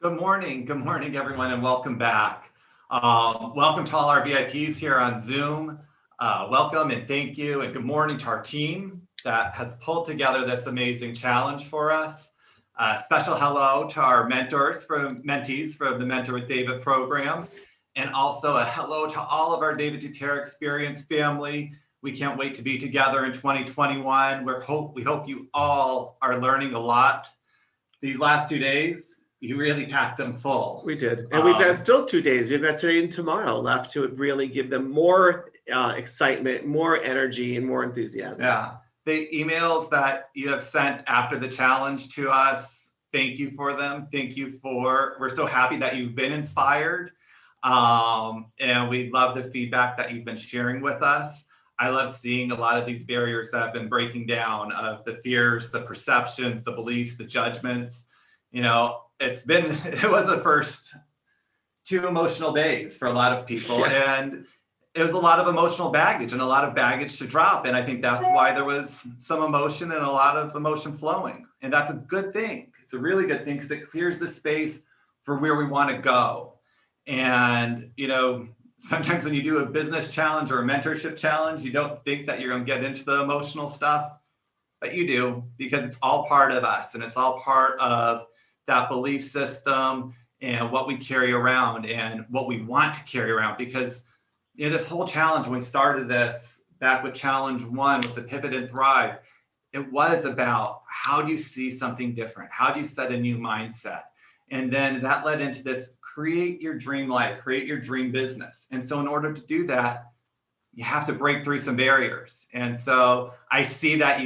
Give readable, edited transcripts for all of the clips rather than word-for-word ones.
Good morning, everyone, and welcome back. Welcome to all our VIPs here on Zoom. Welcome and thank you, and good morning to our team that has pulled together this amazing challenge for us. Special hello to our mentees from the Mentor with David program, and also a hello to all of our David Duterre Experience family. We can't wait to be together in 2021. We hope you all are learning a lot these last 2 days. You really packed them full. We did. And we've got still 2 days. We've got today and tomorrow left to really give them more excitement, more energy, and more enthusiasm. Yeah. The emails that you have sent after the challenge to us, thank you for them. We're so happy that you've been inspired. And we love the feedback that you've been sharing with us. I love seeing a lot of these barriers that have been breaking down, of the fears, the perceptions, the beliefs, the judgments. It was the first 2 emotional days for a lot of people, and it was a lot of emotional baggage and a lot of baggage to drop. And I think that's why there was some emotion and a lot of emotion flowing. And that's a good thing. It's a really good thing because it clears the space for where we want to go. And, sometimes when you do a business challenge or a mentorship challenge, you don't think that you're going to get into the emotional stuff, but you do, because it's all part of us and it's all part of that belief system and what we carry around and what we want to carry around. Because this whole challenge, when we started this back with challenge 1 with the Pivot and Thrive, it was about how do you see something different? How do you set a new mindset? And then that led into this: create your dream life, create your dream business. And so in order to do that, you have to break through some barriers. And so I see that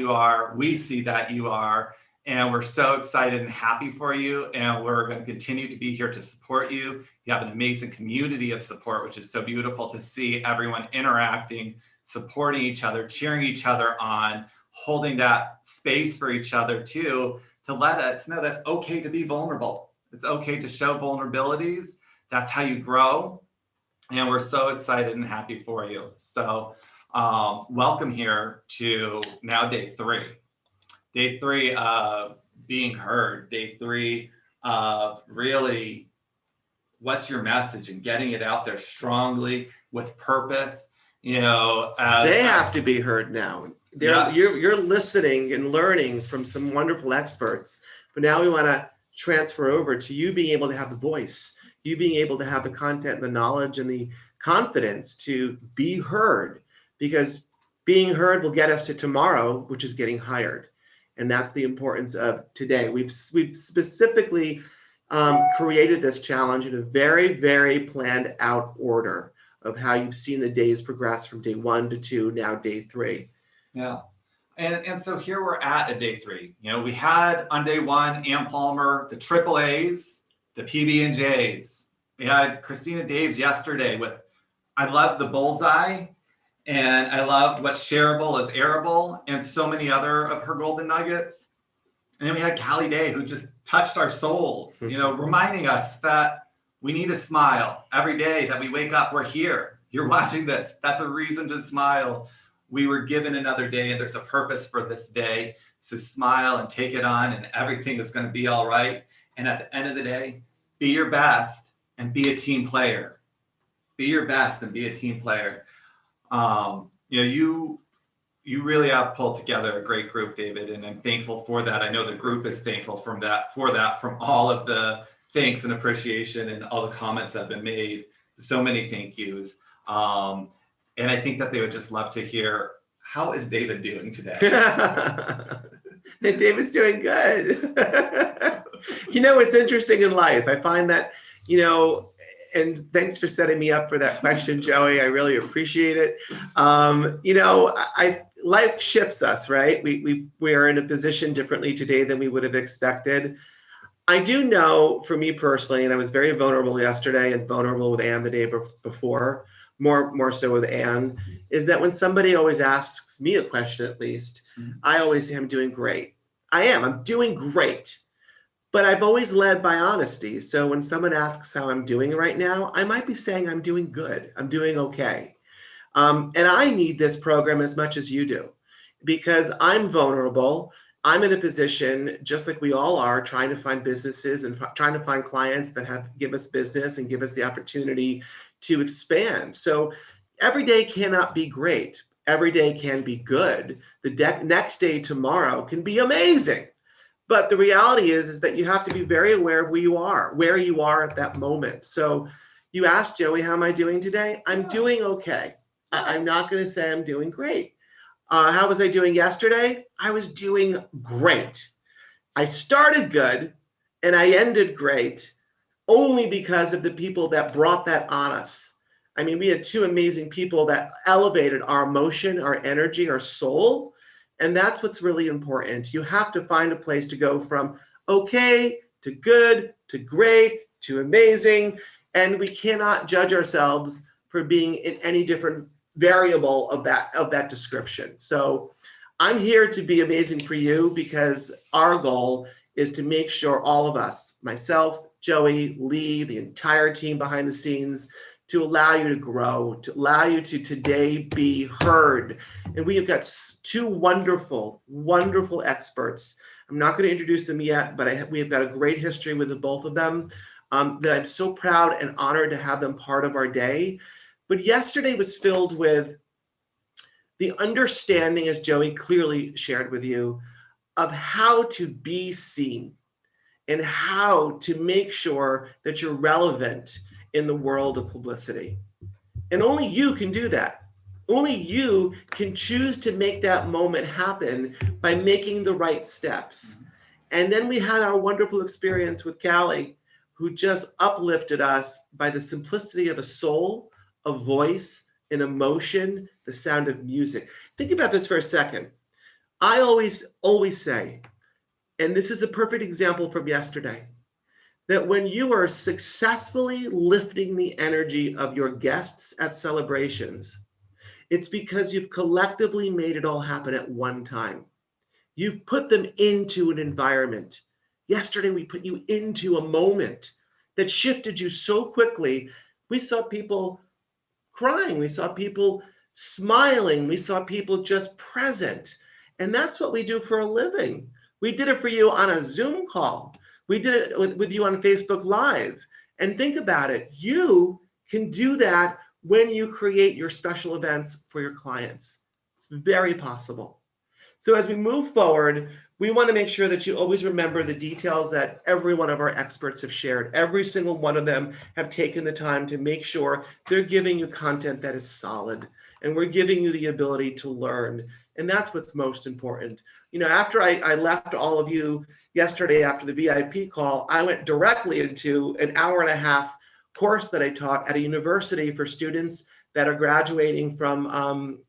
we see that you are, and we're so excited and happy for you. And we're going to continue to be here to support you. You have an amazing community of support, which is so beautiful to see everyone interacting, supporting each other, cheering each other on, holding that space for each other too, to let us know that's okay to be vulnerable. It's okay to show vulnerabilities. That's how you grow. And we're so excited and happy for you. So welcome here to now day 3. Day 3 of being heard. Day 3 of really, what's your message, and getting it out there strongly with purpose. They have to be heard now. Yes. You're listening and learning from some wonderful experts, but now we want to transfer over to you being able to have the voice, you being able to have the content, the knowledge, and the confidence to be heard, because being heard will get us to tomorrow, which is getting hired. And that's the importance of today. We've specifically created this challenge in a very, very planned out order of how you've seen the days progress from day 1 to 2, now day 3. Yeah. And so here we're at day 3. We had on day 1, Ann Palmer, the AAAs, the PB&Js. We had Christina Daves yesterday with, I loved the bullseye, and I loved what's shareable is airable, and so many other of her golden nuggets. And then we had Callie Day, who just touched our souls, reminding us that we need to smile every day that we wake up. We're here. You're watching this. That's a reason to smile. We were given another day, and there's a purpose for this day. So smile and take it on, and everything is going to be all right. And at the end of the day, be your best and be a team player. Be your best and be a team player. You really have pulled together a great group, David, and I'm thankful for that. I know the group is thankful from all of the thanks and appreciation and all the comments that have been made. So many thank yous. And I think that they would just love to hear, how is David doing today? David's doing good. It's interesting in life. I find that, and thanks for setting me up for that question, Joey. I really appreciate it. Life shifts us, right? We are in a position differently today than we would have expected. I do know, for me personally, and I was very vulnerable yesterday and vulnerable with Ann the day before, more so with Ann, is that when somebody always asks me a question, at least, I always say I'm doing great. I'm doing great. But I've always led by honesty. So when someone asks how I'm doing right now, I might be saying I'm doing good. I'm doing okay. And I need this program as much as you do, because I'm vulnerable I'm in a position, just like we all are, trying to find businesses and trying to find clients that give us business and give us the opportunity to expand. So every day cannot be great. Every day can be good. The next day, tomorrow, can be amazing. But the reality is that you have to be very aware of where you are at that moment. So you asked Joey, how am I doing today? I'm doing okay. I'm not going to say I'm doing great. How was I doing yesterday? I was doing great. I started good and I ended great only because of the people that brought that on us. I mean, we had two amazing people that elevated our emotion, our energy, our soul. And that's what's really important. You have to find a place to go from okay to good to great to amazing. And we cannot judge ourselves for being in any different variable of that description. So I'm here to be amazing for you because our goal is to make sure all of us, myself, Joey, Lee, the entire team behind the scenes, to allow you to grow, to allow you to today be heard. And we have got two wonderful, wonderful experts. I'm not going to introduce them yet, but we have got a great history with the both of them that I'm so proud and honored to have them part of our day. But yesterday was filled with the understanding, as Joey clearly shared with you, of how to be seen and how to make sure that you're relevant in the world of publicity. And only you can do that. Only you can choose to make that moment happen by making the right steps. And then we had our wonderful experience with Callie, who just uplifted us by the simplicity of a soul, a voice, an emotion, the sound of music. Think about this for a second. I always say, and this is a perfect example from yesterday, that when you are successfully lifting the energy of your guests at celebrations, it's because you've collectively made it all happen at one time. You've put them into an environment. Yesterday, we put you into a moment that shifted you so quickly. We saw people crying. We saw people smiling. We saw people just present. And that's what we do for a living. We did it for you on a Zoom call. We did it with you on Facebook Live. And think about it. You can do that when you create your special events for your clients. It's very possible. So as we move forward, we want to make sure that you always remember the details that every one of our experts have shared. Every single one of them have taken the time to make sure they're giving you content that is solid. And we're giving you the ability to learn. And that's what's most important. You know, after I left all of you yesterday after the VIP call, I went directly into an hour and a half course that I taught at a university for students that are graduating from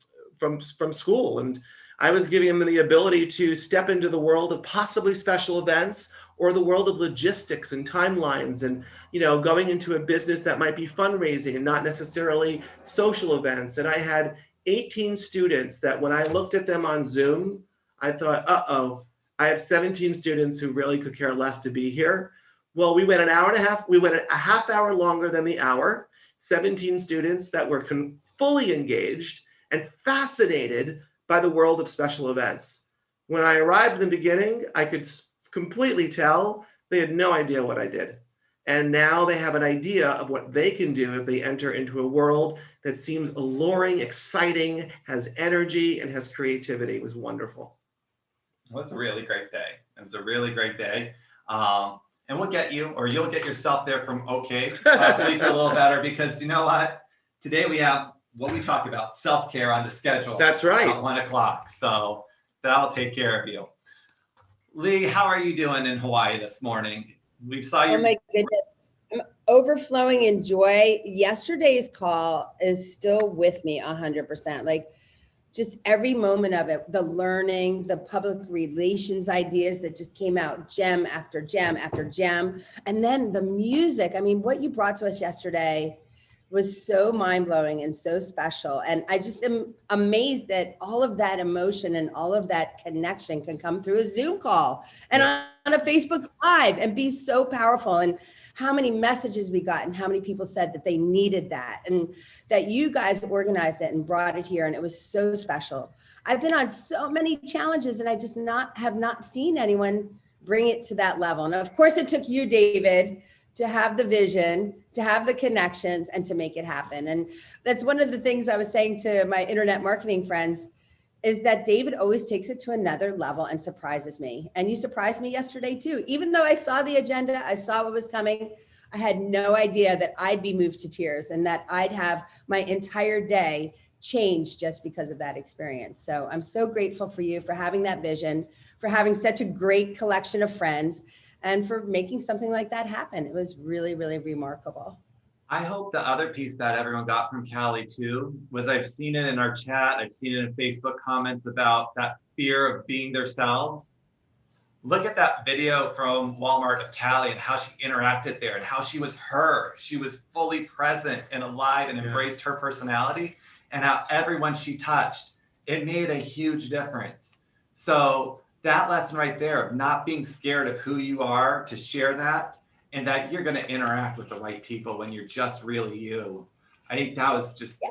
school. And I was giving them the ability to step into the world of possibly special events or the world of logistics and timelines and, you know, going into a business that might be fundraising and not necessarily social events. And I had 18 students that when I looked at them on Zoom, I thought, I have 17 students who really could care less to be here. Well, we went an hour and a half. We went a half hour longer than the hour. 17 students that were fully engaged and fascinated by the world of special events. When I arrived in the beginning, I could completely tell they had no idea what I did. And now they have an idea of what they can do if they enter into a world that seems alluring, exciting, has energy, and has creativity. It was wonderful. It was a really great day. It was a really great day. And we'll get you, or you'll get yourself there from okay, possibly to a little better, because you know what? Today we have what we talked about, self-care on the schedule. That's right. At 1 o'clock. So that'll take care of you. Lee, how are you doing in Hawaii this morning? We saw you. Oh my goodness. I'm overflowing in joy. Yesterday's call is still with me 100%. Like just every moment of it, the learning, the public relations ideas that just came out gem after gem after gem. And then the music. I mean, what you brought to us yesterday was so mind-blowing and so special. And I just am amazed that all of that emotion and all of that connection can come through a Zoom call and on a Facebook Live and be so powerful. And how many messages we got and how many people said that they needed that and that you guys organized it and brought it here. And it was so special. I've been on so many challenges and I just have not seen anyone bring it to that level. And of course it took you, David, to have the vision, to have the connections, and to make it happen. And that's one of the things I was saying to my internet marketing friends is that David always takes it to another level and surprises me. And you surprised me yesterday too. Even though I saw the agenda, I saw what was coming, I had no idea that I'd be moved to tears and that I'd have my entire day changed just because of that experience. So I'm so grateful for you for having that vision, for having such a great collection of friends, and for making something like that happen. It was really, really remarkable. I hope the other piece that everyone got from Callie too was I've seen it in our chat, I've seen it in Facebook comments about that fear of being themselves. Look at that video from Walmart of Callie and how she interacted there and how she was her. She was fully present and alive and embraced her personality, and how everyone she touched, it made a huge difference. So that lesson right there of not being scared of who you are, to share that, and that you're going to interact with the right people when you're just really you. I think that was just...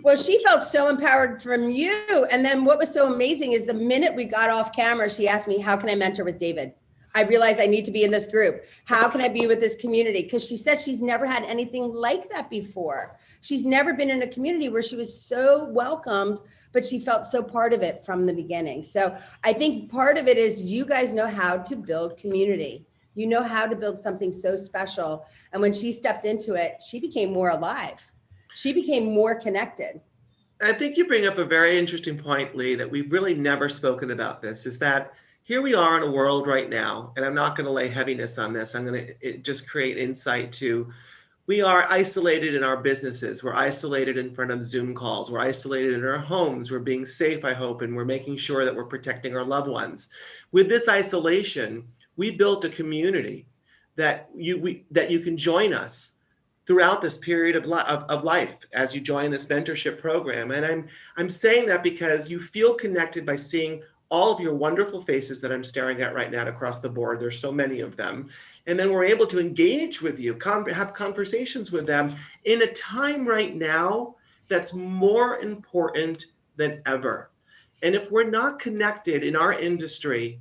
Well, she felt so empowered from you. And then what was so amazing is the minute we got off camera, she asked me, how can I mentor with David? I realized I need to be in this group. How can I be with this community? Because she said she's never had anything like that before. She's never been in a community where she was so welcomed, but she felt so part of it from the beginning. So I think part of it is you guys know how to build community. You know how to build something so special. And when she stepped into it, she became more alive. She became more connected. I think you bring up a very interesting point, Lee, that we've really never spoken about this, is that here we are in a world right now, and I'm not going to lay heaviness on this. I'm going to just create insight to, we are isolated in our businesses. We're isolated in front of Zoom calls. We're isolated in our homes. We're being safe, I hope, and we're making sure that we're protecting our loved ones. With this isolation, we built a community that you can join us throughout this period of life as you join this mentorship program. And I'm saying that because you feel connected by seeing all of your wonderful faces that I'm staring at right now across the board. There's so many of them. And then we're able to engage with you, have conversations with them in a time right now that's more important than ever. And if we're not connected in our industry,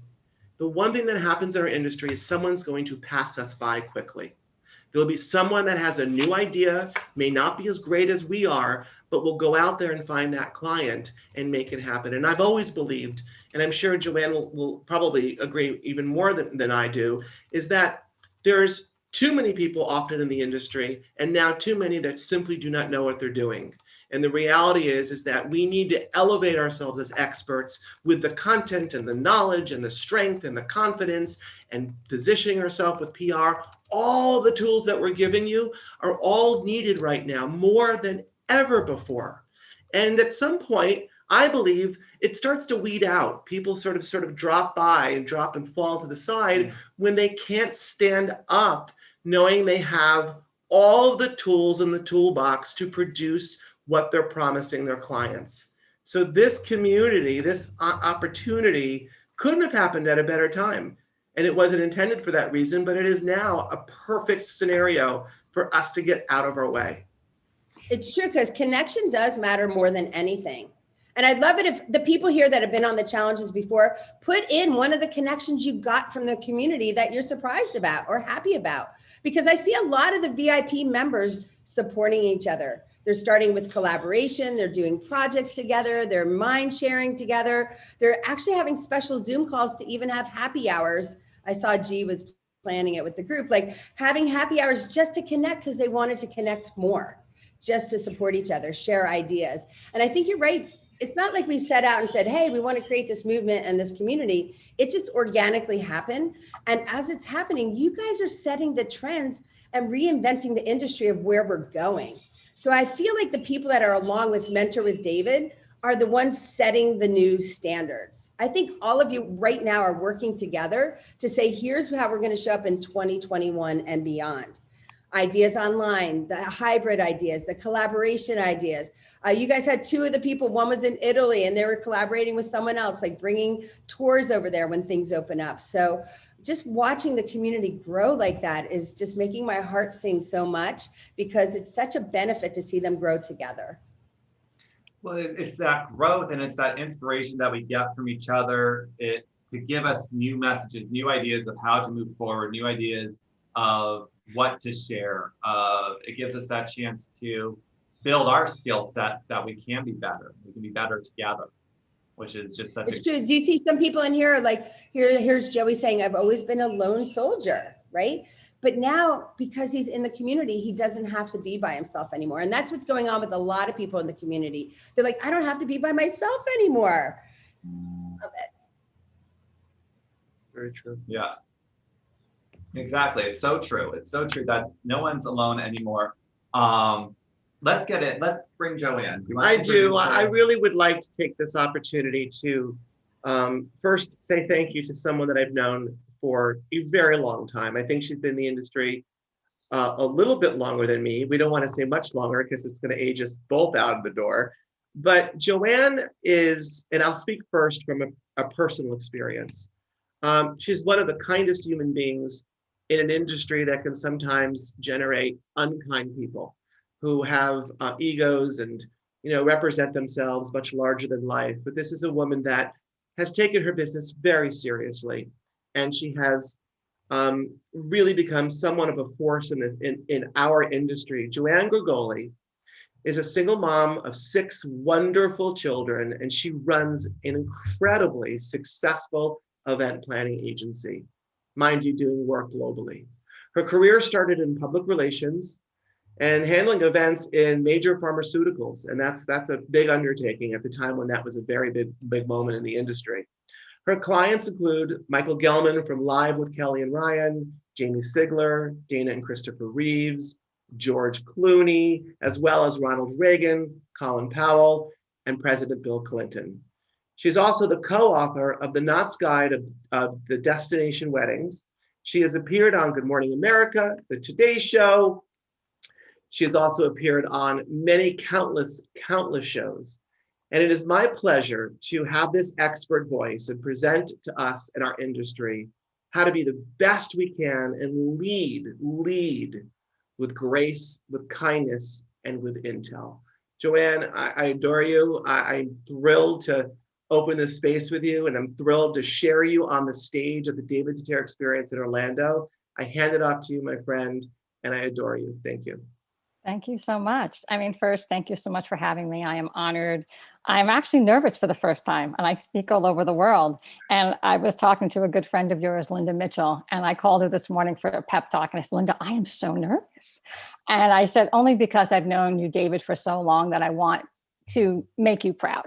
the one thing that happens in our industry is someone's going to pass us by quickly. There'll be someone that has a new idea, may not be as great as we are, but will go out there and find that client and make it happen. And I've always believed, and I'm sure Joanne will probably agree even more than I do, is that there's too many people often in the industry, and now too many that simply do not know what they're doing. And the reality is that we need to elevate ourselves as experts with the content and the knowledge and the strength and the confidence and positioning ourselves with PR. All the tools that we're giving you are all needed right now, more than ever before. And at some point, I believe it starts to weed out. People sort of drop by and drop and fall to the side when they can't stand up knowing they have all of the tools in the toolbox to produce what they're promising their clients. So this community, this opportunity couldn't have happened at a better time. And it wasn't intended for that reason, but it is now a perfect scenario for us to get out of our way. It's true, because connection does matter more than anything. And I'd love it if the people here that have been on the challenges before put in one of the connections you got from the community that you're surprised about or happy about. Because I see a lot of the VIP members supporting each other. They're starting with collaboration. They're doing projects together. They're mind sharing together. They're actually having special Zoom calls to even have happy hours. I saw G was planning it with the group, like having happy hours just to connect because they wanted to connect more, just to support each other, share ideas. And I think you're right. It's not like we set out and said, hey, we want to create this movement and this community. It just organically happened. And as it's happening, you guys are setting the trends and reinventing the industry of where we're going. So I feel like the people that are along with Mentor with David are the ones setting the new standards. I think all of you right now are working together to say, here's how we're going to show up in 2021 and beyond. ideas online, the hybrid ideas, the collaboration ideas. You guys had two of the people, one was in Italy and they were collaborating with someone else, like bringing tours over there when things open up. So just watching the community grow like that is just making my heart sing so much, because it's such a benefit to see them grow together. Well, it's that growth and it's that inspiration that we get from each other to give us new messages, new ideas of how to move forward, new ideas of what to share. It gives us that chance to build our skill sets that we can be better. We can be better together, which is just such It's true. Do you see some people in here like here's Joey saying, I've always been a lone soldier, right? But now, because he's in the community, he doesn't have to be by himself anymore. And that's what's going on with a lot of people in the community. They're like, I don't have to be by myself anymore. Love it. Very true. Yes, exactly. It's so true. It's so true that no one's alone anymore. Let's bring Joanne. I really would like to take this opportunity to first say thank you to someone that I've known for a very long time. I think she's been in the industry a little bit longer than me. We don't want to say much longer because it's going to age us both out of the door. But Joanne is, and I'll speak first from a personal experience. She's one of the kindest human beings in an industry that can sometimes generate unkind people who have egos and represent themselves much larger than life. But this is a woman that has taken her business very seriously, and she has really become somewhat of a force in our industry. Joanne Gregoli is a single mom of 6 wonderful children, and she runs an incredibly successful event planning agency, mind you, doing work globally. Her career started in public relations and handling events in major pharmaceuticals, and that's a big undertaking at the time when that was a very big moment in the industry. Her clients include Michael Gelman from Live with Kelly and Ryan, Jamie Sigler, Dana and Christopher Reeves, George Clooney, as well as Ronald Reagan, Colin Powell, and President Bill Clinton. She's also the co-author of the Knott's Guide of the Destination Weddings. She has appeared on Good Morning America, The Today Show. She has also appeared on many countless shows. And it is my pleasure to have this expert voice and present to us in our industry how to be the best we can and lead with grace, with kindness, and with intel. Joanne, I adore you. I'm thrilled to open this space with you, and I'm thrilled to share you on the stage of the David Tatar Experience in Orlando. I hand it off to you, my friend, and I adore you. Thank you. Thank you so much. I mean, first, thank you so much for having me. I am honored. I'm actually nervous for the first time, and I speak all over the world. And I was talking to a good friend of yours, Linda Mitchell, and I called her this morning for a pep talk. And I said, Linda, I am so nervous. And I said, only because I've known you, David, for so long that I want to make you proud.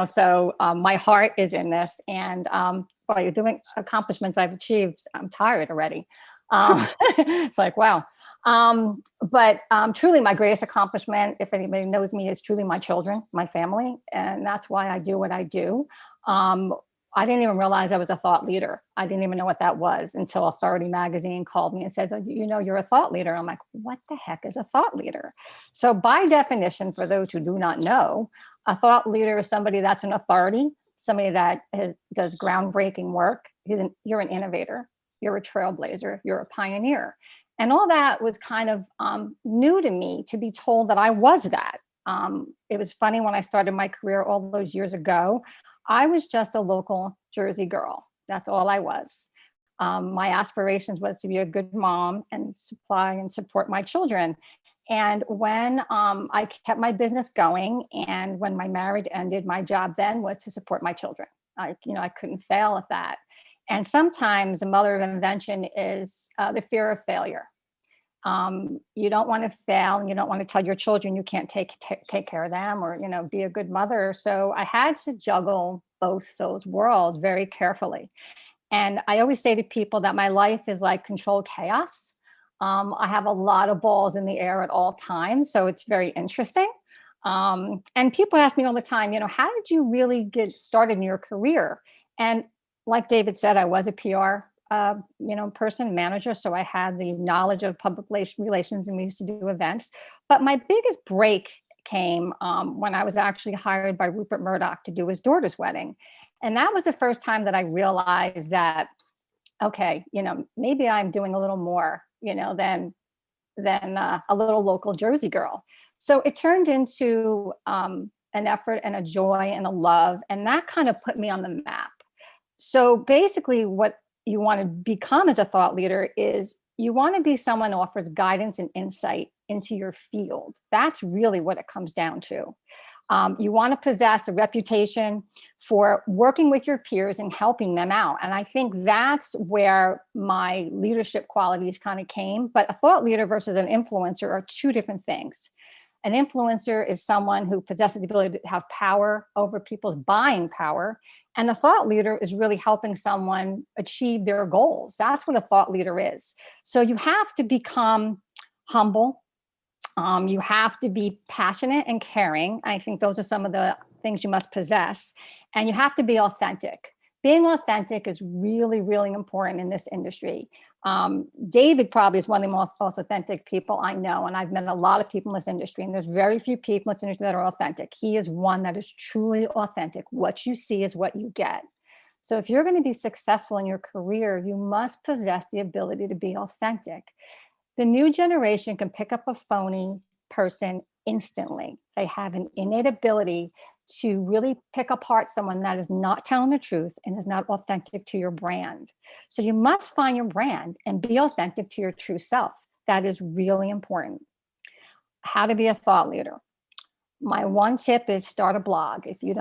So my heart is in this. And while you're doing accomplishments I've achieved, I'm tired already. It's like, wow. But truly my greatest accomplishment, if anybody knows me, is truly my children, my family. And that's why I do what I do. I didn't even realize I was a thought leader. I didn't even know what that was until Authority magazine called me and says, you're a thought leader. I'm like, what the heck is a thought leader? So by definition, for those who do not know, a thought leader is somebody that's an authority, somebody that does groundbreaking work. You're an innovator. You're a trailblazer, you're a pioneer. And all that was kind of new to me, to be told that I was that. It was funny when I started my career all those years ago, I was just a local Jersey girl. That's all I was. My aspirations was to be a good mom and supply and support my children. And when I kept my business going, and when my marriage ended, my job then was to support my children. I couldn't fail at that. And sometimes the mother of invention is the fear of failure. You don't want to fail, and you don't want to tell your children you can't take care of them or, be a good mother. So I had to juggle both those worlds very carefully. And I always say to people that my life is like controlled chaos. I have a lot of balls in the air at all times. So it's very interesting. And people ask me all the time, how did you really get started in your career? And like David said, I was a PR person manager. So I had the knowledge of public relations and we used to do events. But my biggest break came when I was actually hired by Rupert Murdoch to do his daughter's wedding. And that was the first time that I realized that, okay, maybe I'm doing a little more, than a little local Jersey girl. So it turned into an effort and a joy and a love. And that kind of put me on the map. So basically what you want to become as a thought leader is you want to be someone who offers guidance and insight into your field. That's really what it comes down to. You want to possess a reputation for working with your peers and helping them out. And I think that's where my leadership qualities kind of came. But a thought leader versus an influencer are two different things. An influencer is someone who possesses the ability to have power over people's buying power. And a thought leader is really helping someone achieve their goals. That's what a thought leader is. So you have to become humble. You have to be passionate and caring. I think those are some of the things you must possess. And you have to be authentic. Being authentic is really, really important in this industry. David probably is one of the most authentic people I know. And I've met a lot of people in this industry, and there's very few people in this industry that are authentic. He is one that is truly authentic. What you see is what you get. So if you're going to be successful in your career, you must possess the ability to be authentic. The new generation can pick up a phony person instantly. They have an innate ability to really pick apart someone that is not telling the truth and is not authentic to your brand. So you must find your brand and be authentic to your true self. That is really important. How to be a thought leader. My one tip is start a blog. If you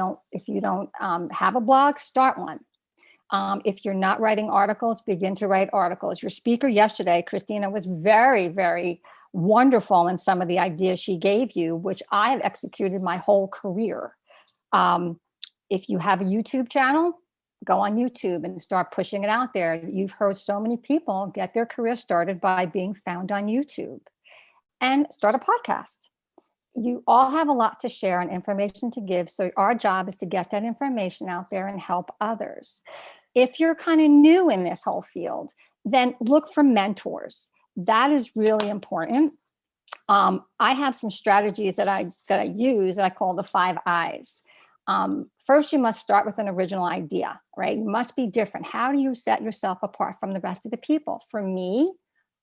don't have a blog, start one. If you're not writing articles, begin to write articles. Your speaker yesterday, Christina, was very, very wonderful in some of the ideas she gave you, which I have executed my whole career. If you have a YouTube channel, go on YouTube and start pushing it out there. You've heard so many people get their career started by being found on YouTube. And start a podcast. You all have a lot to share and information to give. So our job is to get that information out there and help others. If you're kind of new in this whole field, then look for mentors. That is really important. I have some strategies that I use that I call the 5 I's. First, you must start with an original idea, right? You must be different. How do you set yourself apart from the rest of the people? For me,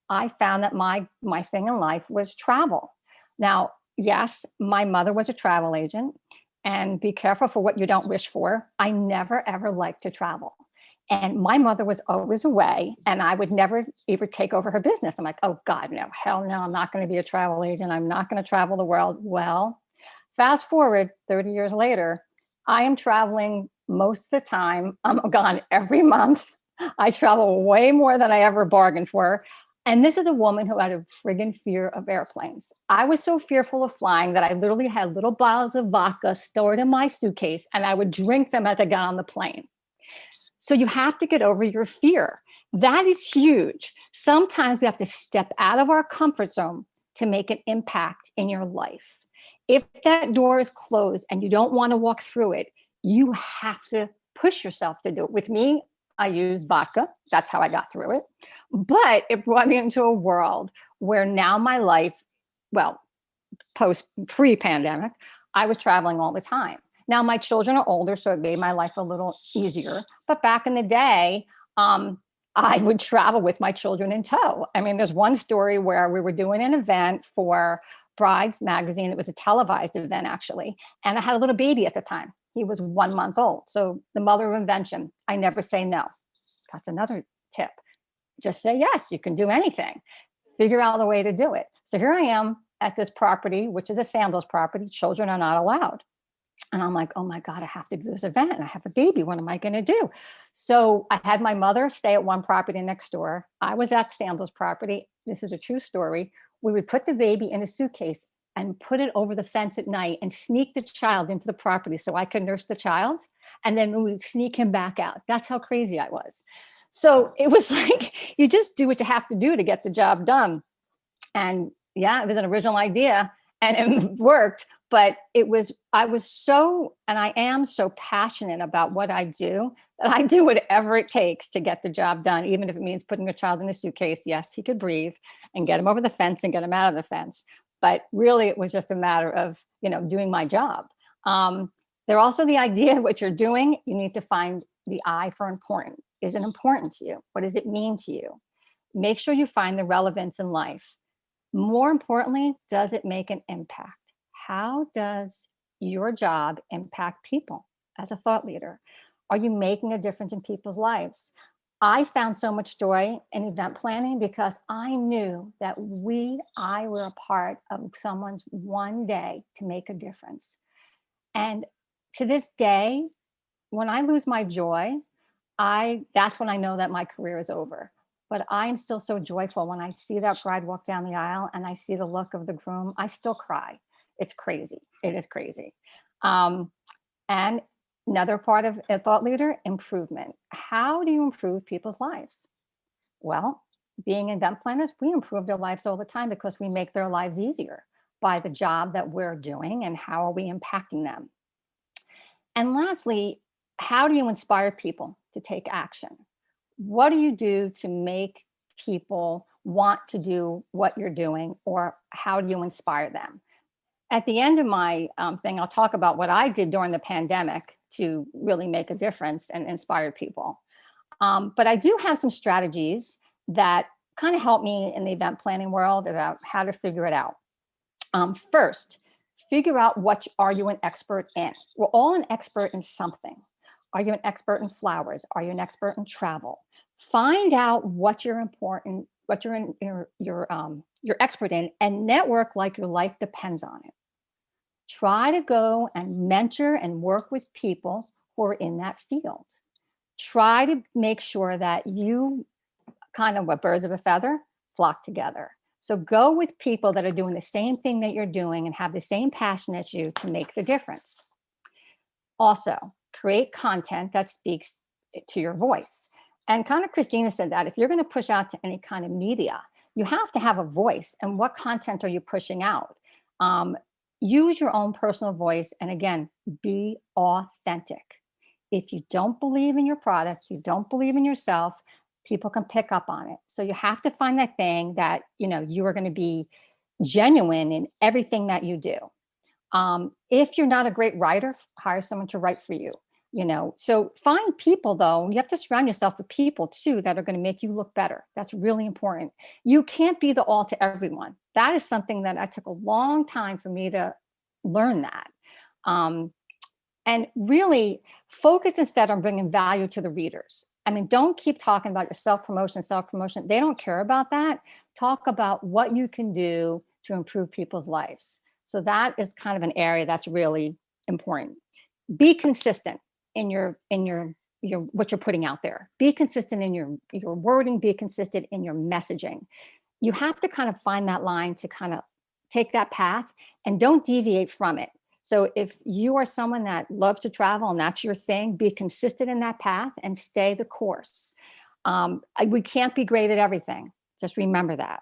I found that my thing in life was travel. Now, yes, my mother was a travel agent, and be careful for what you don't wish for. I never, ever liked to travel. And my mother was always away, and I would never ever take over her business. I'm like, oh God, no, hell no, I'm not going to be a travel agent. I'm not going to travel the world. Well, fast forward 30 years later, I am traveling most of the time. I'm gone every month. I travel way more than I ever bargained for. And this is a woman who had a friggin' fear of airplanes. I was so fearful of flying that I literally had little bottles of vodka stored in my suitcase, and I would drink them as I got on the plane. So you have to get over your fear. That is huge. Sometimes we have to step out of our comfort zone to make an impact in your life. If that door is closed and you don't want to walk through it, you have to push yourself to do it. With me, I use vodka. That's how I got through it. But it brought me into a world where now my life, well, pre-pandemic, I was traveling all the time. Now my children are older, so it made my life a little easier. But back in the day, I would travel with my children in tow. I mean, there's one story where we were doing an event for Brides Magazine. It was a televised event, actually. And I had a little baby at the time. He was 1 month old. So the mother of invention, I never say no. That's another tip. Just say yes, you can do anything. Figure out a way to do it. So here I am at this property, which is a sandals property. Children are not allowed. And I'm like, oh my God, I have to do this event. And I have a baby. What am I going to do? So I had my mother stay at one property next door. I was at Sandals property. This is a true story. We would put the baby in a suitcase and put it over the fence at night and sneak the child into the property so I could nurse the child. And then we would sneak him back out. That's how crazy I was. So it was like, you just do what you have to do to get the job done. And yeah, it was an original idea and it worked. but I was so, and I am so passionate about what I do, that I do whatever it takes to get the job done, even if it means putting a child in a suitcase. Yes, he could breathe, and get him over the fence and get him out of the fence. But really, it was just a matter of, doing my job. They're also the idea of what you're doing. You need to find the I for important. Is it important to you? What does it mean to you? Make sure you find the relevance in life. More importantly, does it make an impact? How does your job impact people as a thought leader? Are you making a difference in people's lives? I found so much joy in event planning because I knew that I were a part of someone's one day to make a difference. And to this day, when I lose my joy, that's when I know that my career is over. But I am still so joyful when I see that bride walk down the aisle and I see the look of the groom. I still cry. It's crazy. It is crazy. And another part of a thought leader, improvement. How do you improve people's lives? Well, being event planners, we improve their lives all the time because we make their lives easier by the job that we're doing and how are we impacting them. And lastly, how do you inspire people to take action? What do you do to make people want to do what you're doing, or how do you inspire them? At the end of my thing, I'll talk about what I did during the pandemic to really make a difference and inspire people. But I do have some strategies that kind of help me in the event planning world about how to figure it out. First, figure out what are you an expert in. We're all an expert in something. Are you an expert in flowers? Are you an expert in travel? Find out what you're expert in, and network like your life depends on it. Try to go and mentor and work with people who are in that field. Try to make sure that you kind of, what birds of a feather flock together. So go with people that are doing the same thing that you're doing and have the same passion as you to make the difference. Also, create content that speaks to your voice. And kind of Christina said that if you're going to push out to any kind of media, you have to have a voice. And what content are you pushing out? Use your own personal voice. And again, be authentic. If you don't believe in your product, you don't believe in yourself, people can pick up on it. So you have to find that thing that, you are going to be genuine in everything that you do. If you're not a great writer, hire someone to write for you. So find people, though. You have to surround yourself with people too that are going to make you look better. That's really important. You can't be the all to everyone. That is something that I took a long time for me to learn that. And really focus instead on bringing value to the readers. I mean, don't keep talking about your self-promotion. They don't care about that. Talk about what you can do to improve people's lives. So that is kind of an area that's really important. Be consistent in your what you're putting out there. Be consistent in your wording, be consistent in your messaging. You have to kind of find that line to kind of take that path and don't deviate from it. So if you are someone that loves to travel and that's your thing, be consistent in that path and stay the course. We can't be great at everything. Just remember that.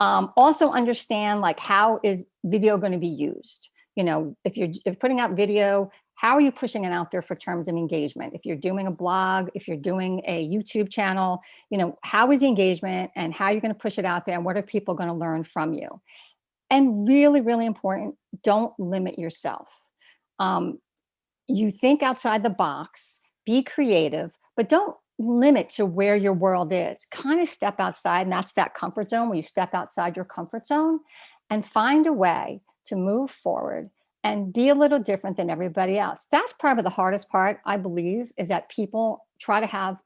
Also understand, like, how is video going to be used? If you're putting out video, how are you pushing it out there for terms of engagement? If you're doing a blog, if you're doing a YouTube channel, how is the engagement and how are you going to push it out there, and what are people going to learn from you? And really, really important, don't limit yourself. You think outside the box, be creative, but don't limit to where your world is. Kind of step outside, and that's that comfort zone where you step outside your comfort zone and find a way to move forward and be a little different than everybody else. That's probably the hardest part, I believe, is that people try to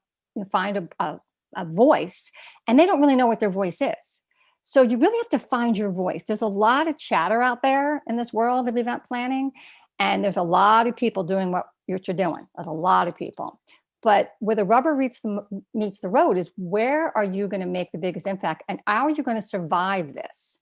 find a voice, and they don't really know what their voice is. So you really have to find your voice. There's a lot of chatter out there in this world of event planning, and there's a lot of people doing what you're doing. There's a lot of people. But where the rubber meets the road is, where are you going to make the biggest impact, and how are you going to survive this?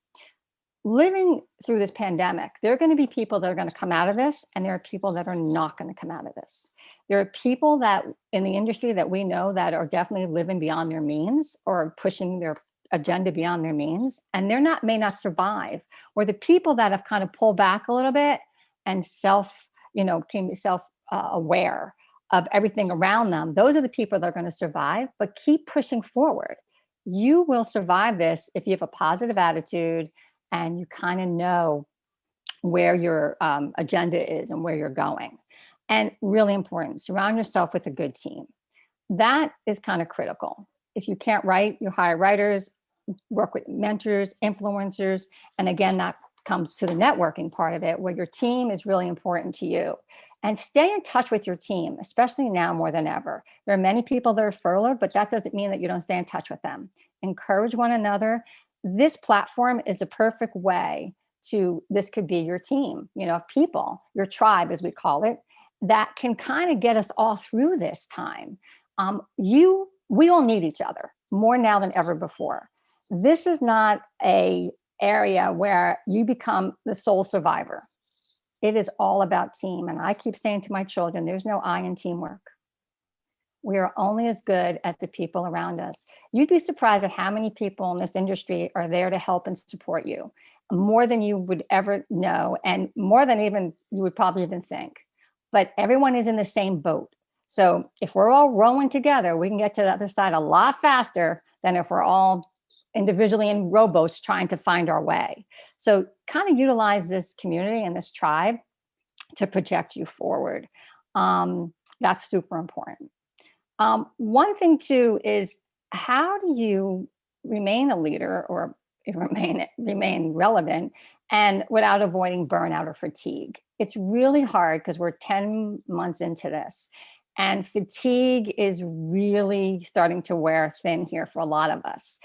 Living through this pandemic, there are going to be people that are going to come out of this, and there are people that are not going to come out of this. There are people that in the industry that we know that are definitely living beyond their means or pushing their agenda beyond their means, and may not survive. Or the people that have kind of pulled back a little bit and became aware of everything around them, those are the people that are going to survive. But keep pushing forward. You will survive this if you have a positive attitude and you kind of know where your agenda is and where you're going. And really important, surround yourself with a good team. That is kind of critical. If you can't write, you hire writers, work with mentors, influencers. And again, that comes to the networking part of it, where your team is really important to you. And stay in touch with your team, especially now more than ever. There are many people that are furloughed, but that doesn't mean that you don't stay in touch with them. Encourage one another. This platform is a perfect way this could be your team, of people, your tribe, as we call it, that can kind of get us all through this time. We all need each other more now than ever before. This is not a area where you become the sole survivor. It is all about team. And I keep saying to my children, there's no I in teamwork. We are only as good as the people around us. You'd be surprised at how many people in this industry are there to help and support you, more than you would ever know, and more than even you would probably even think. But everyone is in the same boat. So if we're all rowing together, we can get to the other side a lot faster than if we're all individually in rowboats trying to find our way. So kind of utilize this community and this tribe to project you forward. That's super important. One thing too is, how do you remain a leader or remain relevant and without avoiding burnout or fatigue? It's really hard because we're 10 months into this. And fatigue is really starting to wear thin here for a lot of us.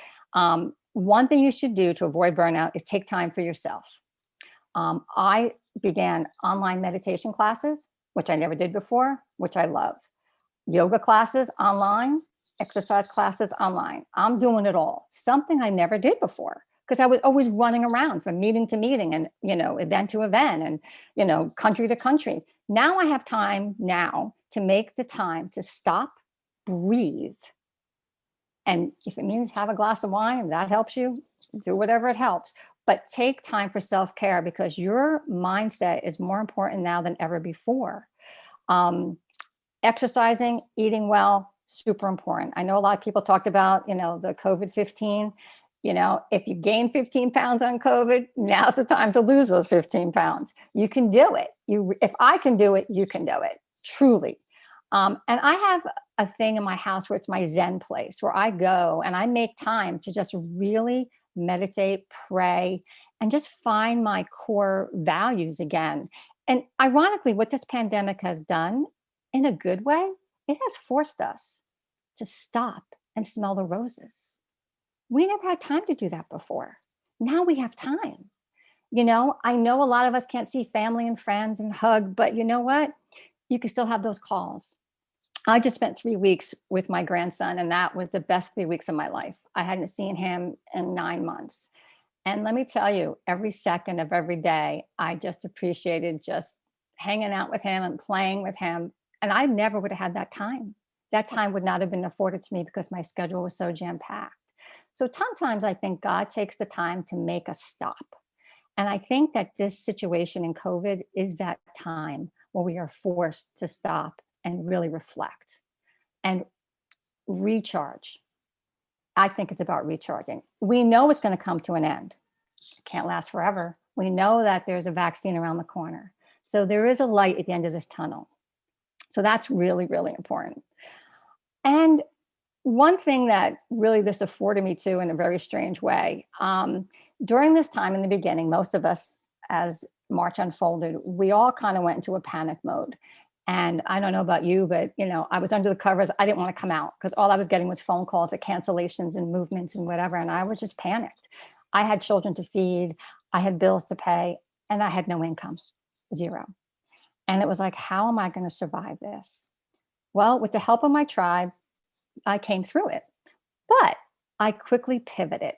One thing you should do to avoid burnout is take time for yourself. I began online meditation classes, which I never did before, which I love. Yoga classes online, exercise classes online. I'm doing it all. Something I never did before, because I was always running around from meeting to meeting and, event to event and, country to country. Now I have time to make the time to stop, breathe. And if it means have a glass of wine, and that helps you, do whatever it helps. But take time for self-care, because your mindset is more important now than ever before. Exercising, eating well, super important. I know a lot of people talked about, the COVID-15. If you gain 15 pounds on COVID, now's the time to lose those 15 pounds. You can do it. If I can do it, you can do it, truly. And I have a thing in my house where it's my Zen place, where I go and I make time to just really meditate, pray, and just find my core values again. And ironically, what this pandemic has done, in a good way, it has forced us to stop and smell the roses. We never had time to do that before. Now we have time. I know a lot of us can't see family and friends and hug, but you know what? You can still have those calls. I just spent 3 weeks with my grandson, and that was the best 3 weeks of my life. I hadn't seen him in 9 months. And let me tell you, every second of every day, I just appreciated just hanging out with him and playing with him. And I never would have had that time. That time would not have been afforded to me because my schedule was so jam-packed. So sometimes I think God takes the time to make us stop. And I think that this situation in COVID is that time where we are forced to stop and really reflect and recharge. I think it's about recharging. We know it's going to come to an end. It can't last forever. We know that there's a vaccine around the corner. So there is a light at the end of this tunnel. So that's really, really important. And one thing that really this afforded me too, in a very strange way, during this time in the beginning, most of us, as March unfolded, we all kind of went into a panic mode. And I don't know about you, but I was under the covers. I didn't want to come out because all I was getting was phone calls at cancellations and movements and whatever. And I was just panicked. I had children to feed. I had bills to pay, and I had no income, zero. And it was like, how am I going to survive this? Well, with the help of my tribe, I came through it, but I quickly pivoted.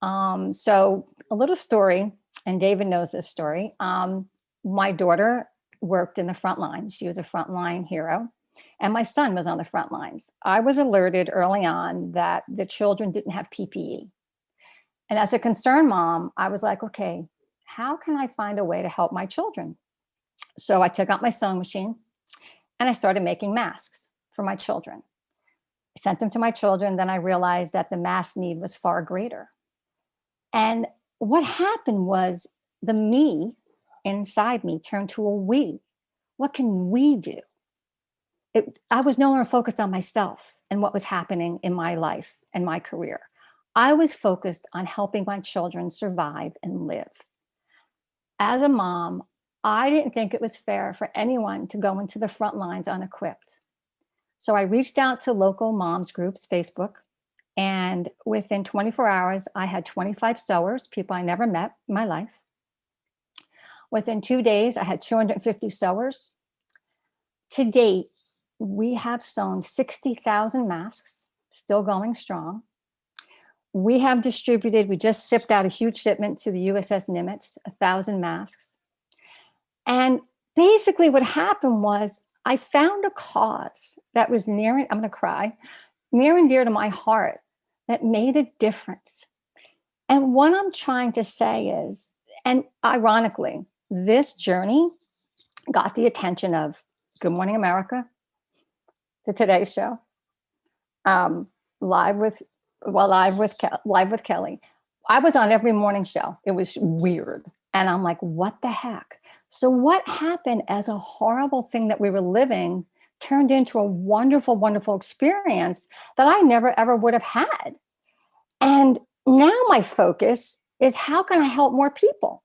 So a little story, and David knows this story. My daughter worked in the front lines. She was a frontline hero. And my son was on the front lines. I was alerted early on that the children didn't have PPE. And as a concerned mom, I was like, okay, how can I find a way to help my children? So I took out my sewing machine and I started making masks for my children. I sent them to my children. Then I realized that the mask need was far greater. And what happened was the me inside me turned to a we. What can we do? I was no longer focused on myself and what was happening in my life and my career. I was focused on helping my children survive and live. As a mom, I didn't think it was fair for anyone to go into the front lines unequipped. So I reached out to local moms groups, Facebook, and within 24 hours, I had 25 sewers, people I never met in my life. Within 2 days, I had 250 sewers. To date, we have sewn 60,000 masks, still going strong. We have distributed, we just shipped out a huge shipment to the USS Nimitz, 1,000 masks. And basically what happened was I found a cause that was I'm going to cry, near and dear to my heart, that made a difference. And what I'm trying to say is, and ironically, this journey got the attention of Good Morning America, the Today Show, Live with Kelly. I was on every morning show. It was weird. And I'm like, what the heck? So what happened as a horrible thing that we were living turned into a wonderful, wonderful experience that I never, ever would have had. And now my focus is how can I help more people?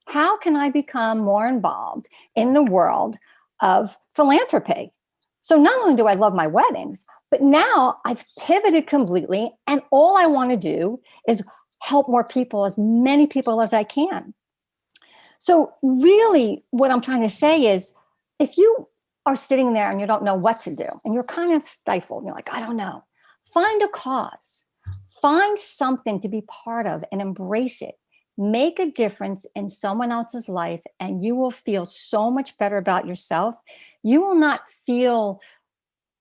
How can I become more involved in the world of philanthropy? So not only do I love my weddings, but now I've pivoted completely and all I want to do is help more people, as many people as I can. So really what I'm trying to say is if you are sitting there and you don't know what to do and you're kind of stifled, you're like, I don't know, find a cause, find something to be part of and embrace it. Make a difference in someone else's life and you will feel so much better about yourself. You will not feel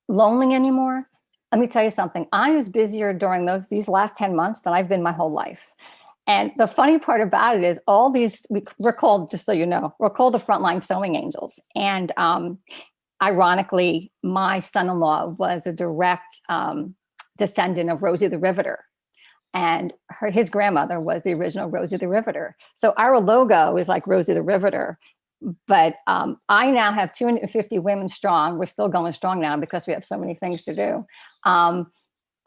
lonely anymore. Let me tell you something. I was busier during these last 10 months than I've been my whole life. And the funny part about it is all these, we're called, just so you know, we're called the Frontline Sewing Angels. And ironically, my son-in-law was a direct descendant of Rosie the Riveter. And his grandmother was the original Rosie the Riveter. So our logo is like Rosie the Riveter. But I now have 250 women strong. We're still going strong now because we have so many things to do.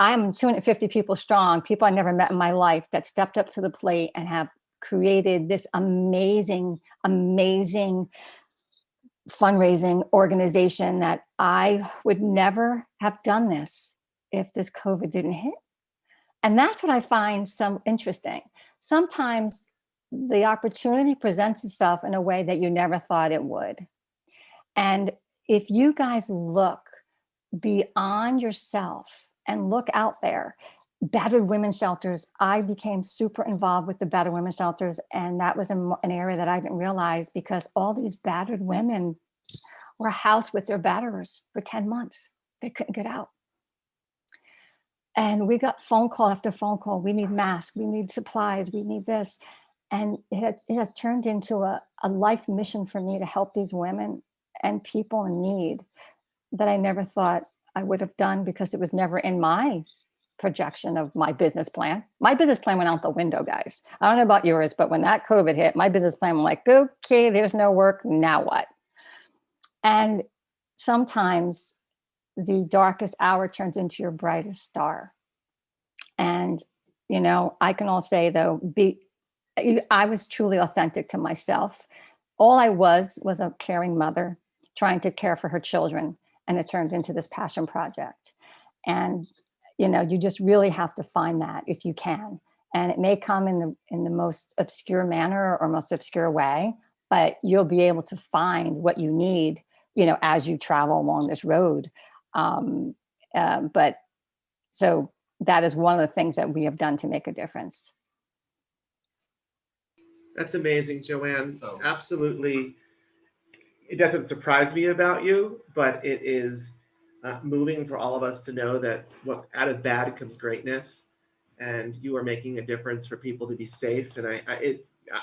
I'm 250 people strong, people I never met in my life that stepped up to the plate and have created this amazing, amazing fundraising organization that I would never have done this if this COVID didn't hit. And that's what I find so interesting. Sometimes the opportunity presents itself in a way that you never thought it would. And if you guys look beyond yourself and look out there, battered women's shelters, I became super involved with the battered women's shelters. And that was an area that I didn't realize because all these battered women were housed with their batterers for 10 months. They couldn't get out. And we got phone call after phone call. We need masks, we need supplies, we need this. And it has turned into a life mission for me to help these women and people in need that I never thought I would have done because it was never in my projection of my business plan. My business plan went out the window, guys. I don't know about yours, but when that COVID hit, my business plan was like, okay, there's no work, now what? And sometimes the darkest hour turns into your brightest star. And, you know, I can all say though, I was truly authentic to myself. All I was a caring mother trying to care for her children. And it turned into this passion project. And, you know, you just really have to find that if you can. And it may come in the most obscure manner or most obscure way, but you'll be able to find what you need, you know, as you travel along this road. But so that is one of the things that we have done to make a difference. That's amazing, Joanne. So, absolutely. It doesn't surprise me about you, but it is moving for all of us to know that out of bad comes greatness. and you are making a difference for people to be safe. And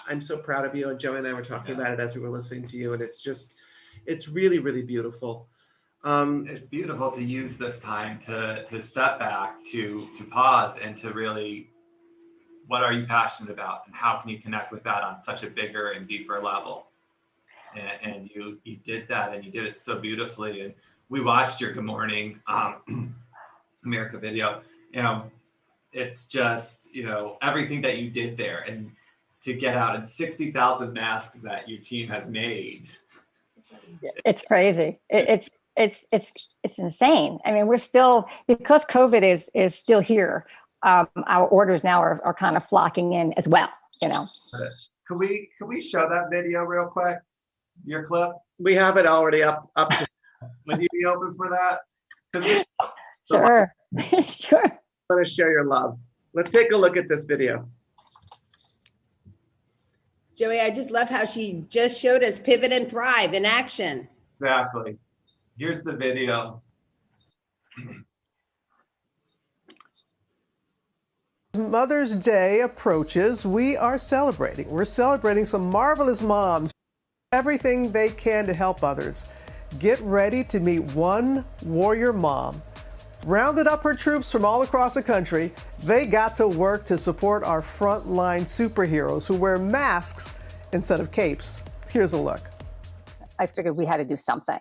I'm so proud of you. And Joanne and I were talking about it as we were listening to you, and it's really, really beautiful. It's beautiful to use this time to step back, to pause, and to really, what are you passionate about, and how can you connect with that on such a bigger and deeper level? And you did that, and you did it so beautifully. And we watched your Good Morning America video. It's just, everything that you did there, and to get out, and 60,000 masks that your team has made. It's crazy. It's insane. I mean, we're still, because COVID is still here. Our orders now are kind of flocking in as well. Can we show that video real quick? Your clip? We have it already up. Would you be open for that? Sure. Sure. I want to share your love. Let's take a look at this video. Joey, I just love how she just showed us pivot and thrive in action. Exactly. Here's the video. Mother's Day approaches. We're celebrating some marvelous moms, everything they can to help others. Get ready to meet one warrior mom. Rounded up her troops from all across the country, they got to work to support our frontline superheroes who wear masks instead of capes. Here's a look. I figured we had to do something.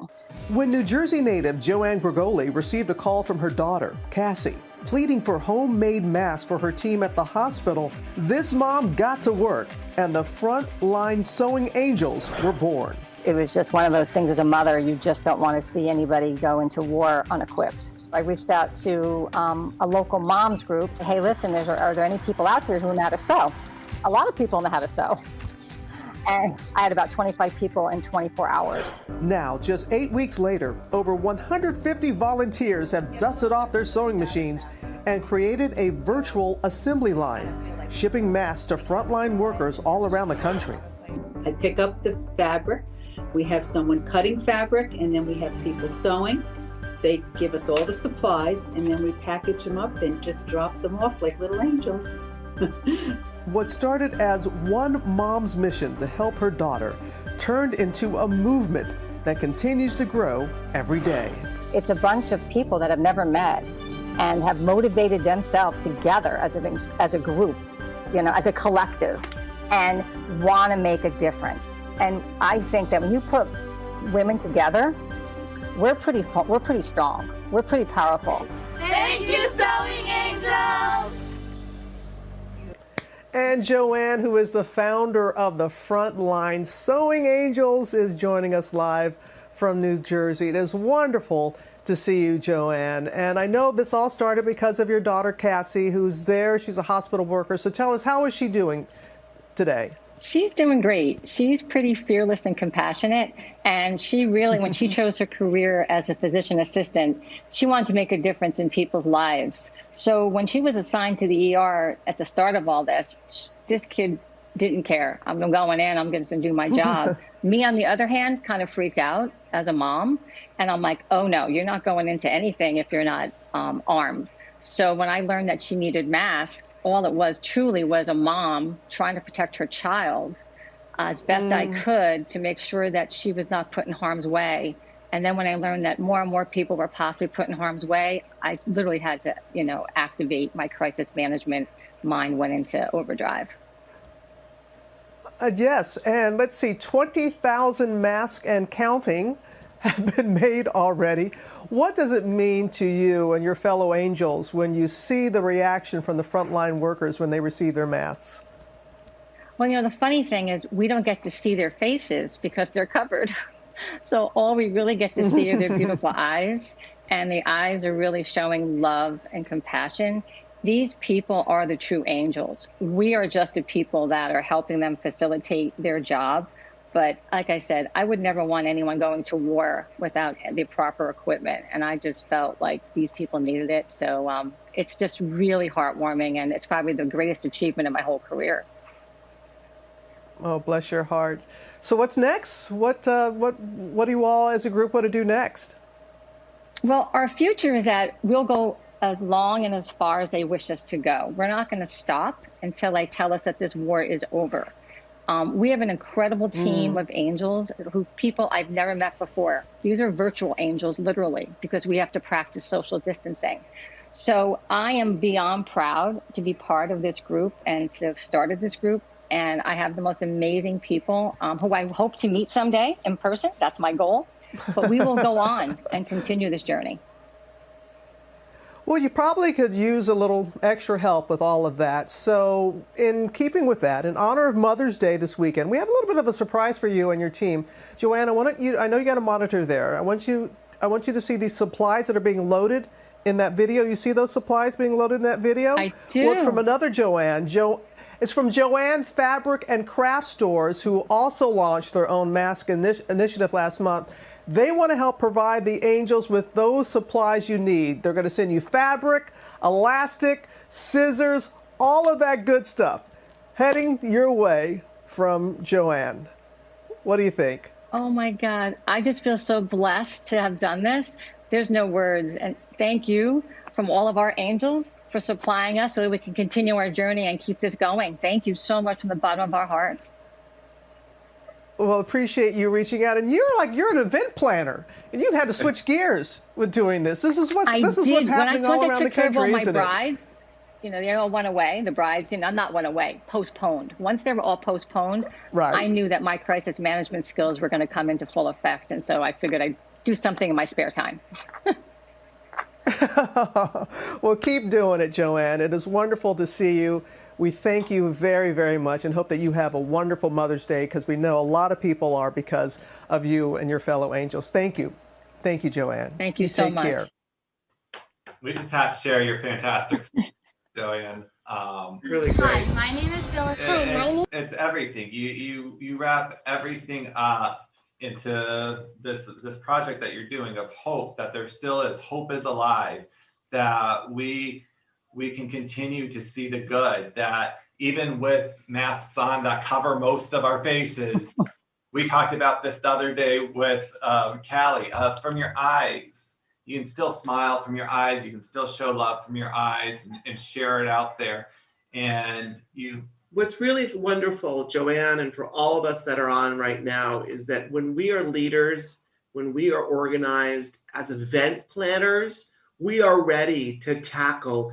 When New Jersey native Joanne Gregoli received a call from her daughter, Cassie, pleading for homemade masks for her team at the hospital, this mom got to work, and the frontline sewing angels were born. It was just one of those things as a mother, you just don't want to see anybody go into war unequipped. I reached out to a local moms group. Hey, listen, are there any people out there who know how to sew? A lot of people know how to sew. And I had about 25 people in 24 hours. Now, just 8 weeks later, over 150 volunteers have dusted off their sewing machines and created a virtual assembly line, shipping masks to frontline workers all around the country. I pick up the fabric. We have someone cutting fabric, and then we have people sewing. They give us all the supplies, and then we package them up and just drop them off like little angels. What started as one mom's mission to help her daughter turned into a movement that continues to grow every day. It's a bunch of people that have never met and have motivated themselves together as a group, as a collective, and want to make a difference. And I think that when you put women together, we're pretty strong. We're pretty powerful. Thank you, Sewing Angels! And Joanne, who is the founder of the Frontline Sewing Angels, is joining us live from New Jersey. It is wonderful to see you, Joanne. And I know this all started because of your daughter, Cassie, who's there. She's a hospital worker. So tell us, how is she doing today? She's doing great. She's pretty fearless and compassionate. And she really, when she chose her career as a physician assistant, she wanted to make a difference in people's lives. So when she was assigned to the ER at the start of all this kid didn't care. I'm going in, I'm going to do my job. Me, on the other hand, kind of freaked out as a mom. And I'm like, oh no, you're not going into anything if you're not armed. So when I learned that she needed masks, all it was truly was a mom trying to protect her child as best I could to make sure that she was not put in harm's way. And then when I learned that more and more people were possibly put in harm's way, I literally had to, activate my crisis management mind, went into overdrive. Yes, and let's see, 20,000 masks and counting have been made already. What does it mean to you and your fellow angels when you see the reaction from the frontline workers when they receive their masks? Well, the funny thing is we don't get to see their faces because they're covered. So all we really get to see are their beautiful eyes, and the eyes are really showing love and compassion. These people are the true angels. We are just the people that are helping them facilitate their job. But like I said, I would never want anyone going to war without the proper equipment. And I just felt like these people needed it. So it's just really heartwarming. And it's probably the greatest achievement of my whole career. Oh, bless your heart. So what's next? What do you all as a group want to do next? Well, our future is that we'll go as long and as far as they wish us to go. We're not going to stop until they tell us that this war is over. We have an incredible team of angels people I've never met before. These are virtual angels, literally, because we have to practice social distancing. So I am beyond proud to be part of this group and to have started this group. And I have the most amazing people who I hope to meet someday in person. That's my goal. But we will go on and continue this journey. Well, you probably could use a little extra help with all of that. So in keeping with that, in honor of Mother's Day this weekend, we have a little bit of a surprise for you and your team. Joanne, I know you got a monitor there. I want you to see these supplies that are being loaded in that video. You see those supplies being loaded in that video? I do. Well, it's from another Joanne. It's from Joanne Fabric and Craft Stores, who also launched their own mask initiative last month. They want to help provide the angels with those supplies you need. They're going to send you fabric, elastic, scissors, all of that good stuff heading your way from Joanne. What do you think? Oh my God. I just feel so blessed to have done this. There's no words. And thank you from all of our angels for supplying us so that we can continue our journey and keep this going. Thank you so much from the bottom of our hearts. Well, appreciate you reaching out. And you're an event planner, and you had to switch gears with doing this. This is what's happening all around the country, isn't it? When I took care of all my brides, they all went away. The brides, not went away, postponed. Once they were all postponed, right, I knew that my crisis management skills were going to come into full effect. And so I figured I'd do something in my spare time. Well, keep doing it, Joanne. It is wonderful to see you. We thank you very, very much and hope that you have a wonderful Mother's Day, because we know a lot of people are because of you and your fellow angels. Thank you. Thank you, Joanne. Thank you so much. Care. We just have to share your fantastic story, Joanne. Really great. Hi, my name is Dylan. It's everything. You wrap everything up into this project that you're doing of hope, that there still is. Hope is alive, that we can continue to see the good, that even with masks on that cover most of our faces, we talked about this the other day with Callie, from your eyes, you can still smile from your eyes, you can still show love from your eyes and share it out there. And what's really wonderful, Joanne, and for all of us that are on right now, is that when we are leaders, when we are organized as event planners, we are ready to tackle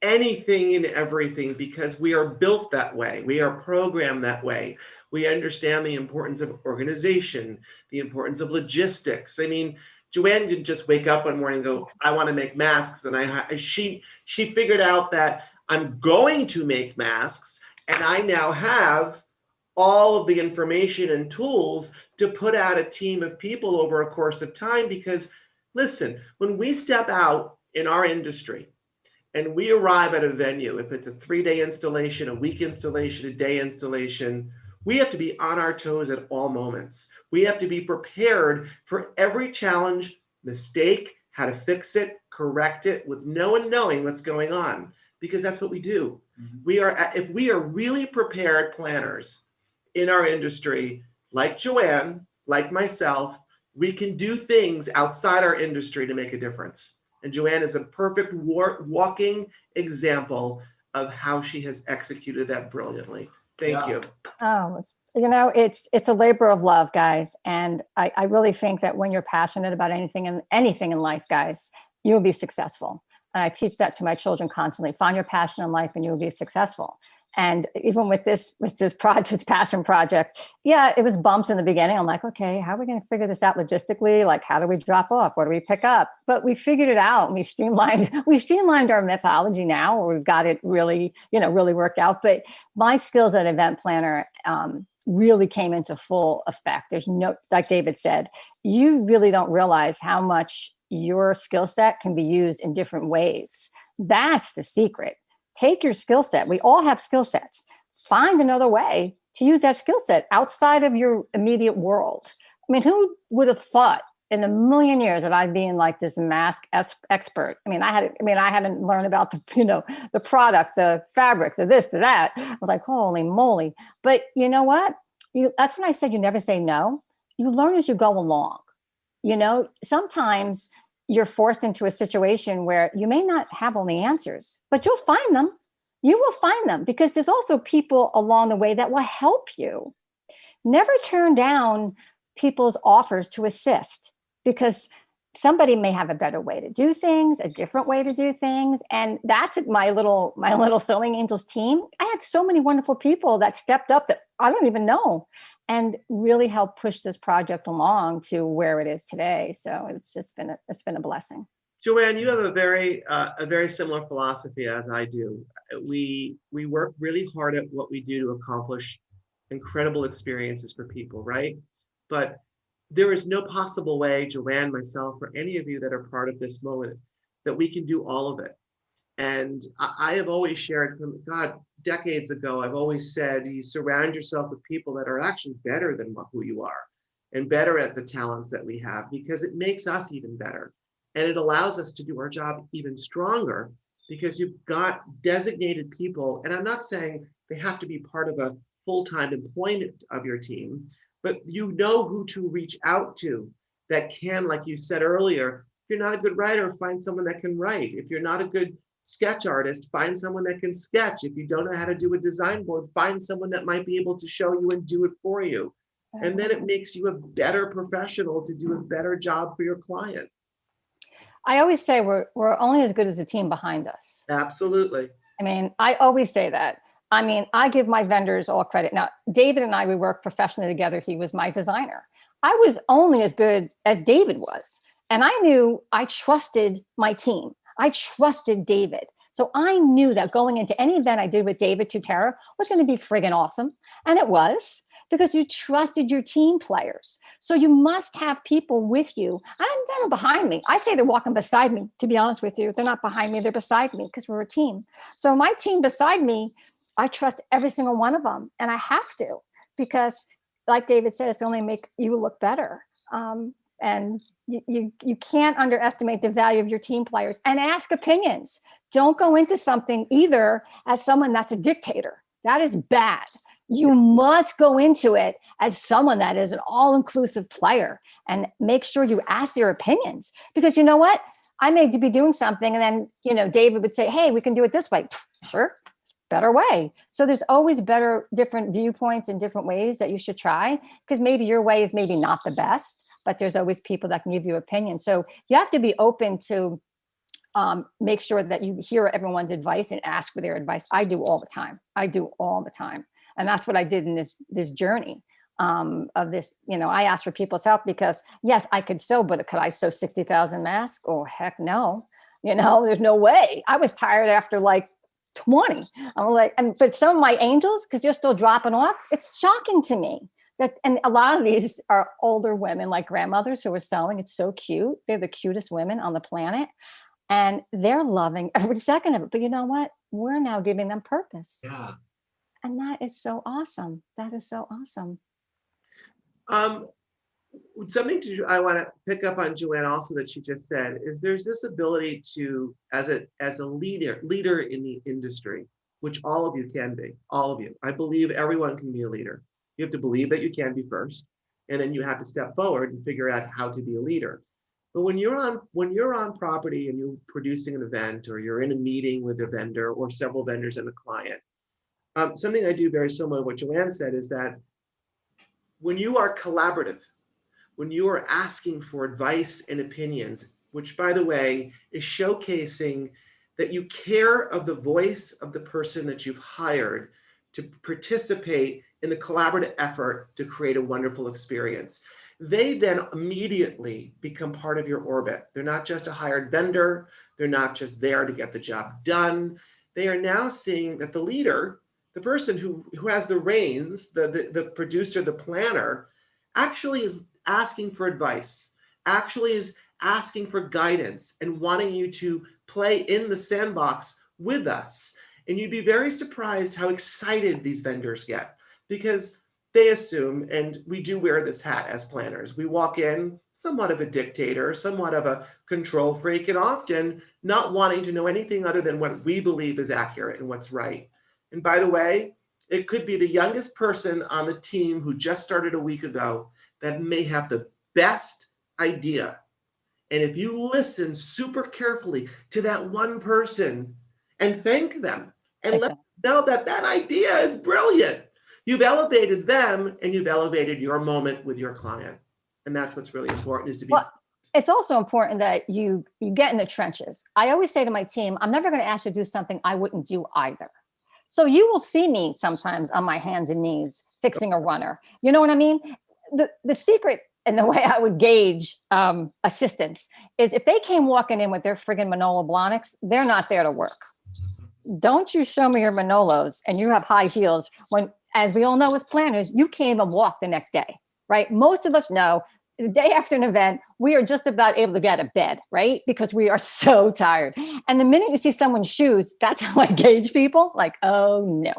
anything and everything, because we are built that way. We are programmed that way. We understand the importance of organization, the importance of logistics. I mean, Joanne didn't just wake up one morning and go, I want to make masks. And she figured out that I'm going to make masks, and I now have all of the information and tools to put out a team of people over a course of time. Because listen, when we step out in our industry, and we arrive at a venue, if it's a 3-day installation, a week installation, a day installation, we have to be on our toes at all moments. We have to be prepared for every challenge, mistake, how to fix it, correct it, with no one knowing what's going on, because that's what we do. Mm-hmm. If we are really prepared planners in our industry, like Joanne, like myself, we can do things outside our industry to make a difference. And Joanne is a perfect walking example of how she has executed that brilliantly. Thank you. Oh, it's a labor of love, guys. And I really think that when you're passionate about anything in life, guys, you will be successful. And I teach that to my children constantly. Find your passion in life and you will be successful. And even with this passion project, yeah, it was bumps in the beginning. I'm like, okay, how are we going to figure this out logistically? Like, how do we drop off? What do we pick up? But we figured it out, and we streamlined our methodology now, where we've got it really worked out. But my skills as an event planner really came into full effect. There's no, like David said, you really don't realize how much your skill set can be used in different ways. That's the secret. Take your skill set. We all have skill sets. Find another way to use that skill set outside of your immediate world. I mean, who would have thought in a million years of I being like this mask expert? I mean, I had to learn about the product, the fabric, the this, the that. I was like, holy moly. But you know what? That's when I said you never say no. You learn as you go along. Sometimes you're forced into a situation where you may not have all the answers, but you'll find them. You will find them because there's also people along the way that will help you. Never turn down people's offers to assist, because somebody may have a better way to do things, a different way to do things. And that's my little Sewing Angels team. I had so many wonderful people that stepped up that I don't even know and really helped push this project along to where it is today. So it's been a blessing. Joanne, you have a very similar philosophy as I do. We work really hard at what we do to accomplish incredible experiences for people, right? But there is no possible way, Joanne, myself, or any of you that are part of this moment, that we can do all of it. And I have always shared from decades ago, I've always said, you surround yourself with people that are actually better than who you are and better at the talents that we have, because it makes us even better. And it allows us to do our job even stronger because you've got designated people. And I'm not saying they have to be part of a full-time employment of your team, but you know who to reach out to that can, like you said earlier, if you're not a good writer, find someone that can write. If you're not a good sketch artist, find someone that can sketch. If you don't know how to do a design board, find someone that might be able to show you and do it for you. And then it makes you a better professional to do a better job for your client. I always say we're only as good as the team behind us. Absolutely. I mean, I always say that. I mean, I give my vendors all credit. Now, David and I, we work professionally together. He was my designer. I was only as good as David was. And I trusted my team. I trusted David. So I knew that going into any event I did with David Tutera was going to be friggin' awesome. And it was, because you trusted your team players. So you must have people with you. They're not behind me. I say they're walking beside me, to be honest with you. They're not behind me, they're beside me because we're a team. So my team beside me, I trust every single one of them. And I have to, because like David said, it's only make you look better. And you can't underestimate the value of your team players, and ask opinions. Don't go into something either as someone that's a dictator. That is bad. You must go into it as someone that is an all-inclusive player, and make sure you ask their opinions, because you know what? I may be doing something and then, David would say, hey, we can do it this way. Sure. Better way. So there's always different viewpoints and different ways that you should try, because maybe your way is maybe not the best, but there's always people that can give you opinions. So you have to be open to make sure that you hear everyone's advice and ask for their advice. I do all the time. And that's what I did in this journey of this. I asked for people's help because yes, I could sew, but could I sew 60,000 masks? Oh, heck no. There's no way. I was tired after like 20. I'm like, but some of my angels, because you're still dropping off, it's shocking to me that, and a lot of these are older women, like grandmothers who are sewing. It's so cute. They're the cutest women on the planet, and they're loving every second of it. But you know what? We're now giving them purpose. Yeah. And that is so awesome. That is so awesome. Something I want to pick up on Joanne also that she just said is there's this ability to, as a leader in the industry, which all of you can be, all of you. I believe everyone can be a leader. You have to believe that you can be first, and then you have to step forward and figure out how to be a leader. But when you're on property and you're producing an event, or you're in a meeting with a vendor or several vendors and a client, something I do very similar to what Joanne said is that when you are collaborative, when you are asking for advice and opinions, which by the way is showcasing that you care of the voice of the person that you've hired to participate in the collaborative effort to create a wonderful experience, they then immediately become part of your orbit. They're not just a hired vendor. They're not just there to get the job done. They are now seeing that the leader, the person who has the reins, the producer, the planner, actually is asking for advice, actually is asking for guidance and wanting you to play in the sandbox with us. And you'd be very surprised how excited these vendors get, because they assume, and we do wear this hat as planners, we walk in somewhat of a dictator, somewhat of a control freak, and often not wanting to know anything other than what we believe is accurate and what's right. And by the way, it could be the youngest person on the team who just started a week ago that may have the best idea And if you listen super carefully to that one person and thank them and let them know that that idea is brilliant, you've elevated them and you've elevated your moment with your client. And that's what's really important, is to be. Well, it's also important that you get in the trenches. I always say to my team, I'm never going to ask you to do something I wouldn't do either. So you will see me sometimes on my hands and knees fixing a runner. You know what I mean? The secret and the way I would gauge assistants is if they came walking in with their friggin' Manolo Blahniks, they're not there to work. Don't you show me your Manolos and you have high heels when, as we all know as planners, you can't even walk the next day, right? Most of us know the day after an event, we are just about able to get out of bed, right? Because we are so tired. And the minute you see someone's shoes, that's how I gauge people. Like, oh no,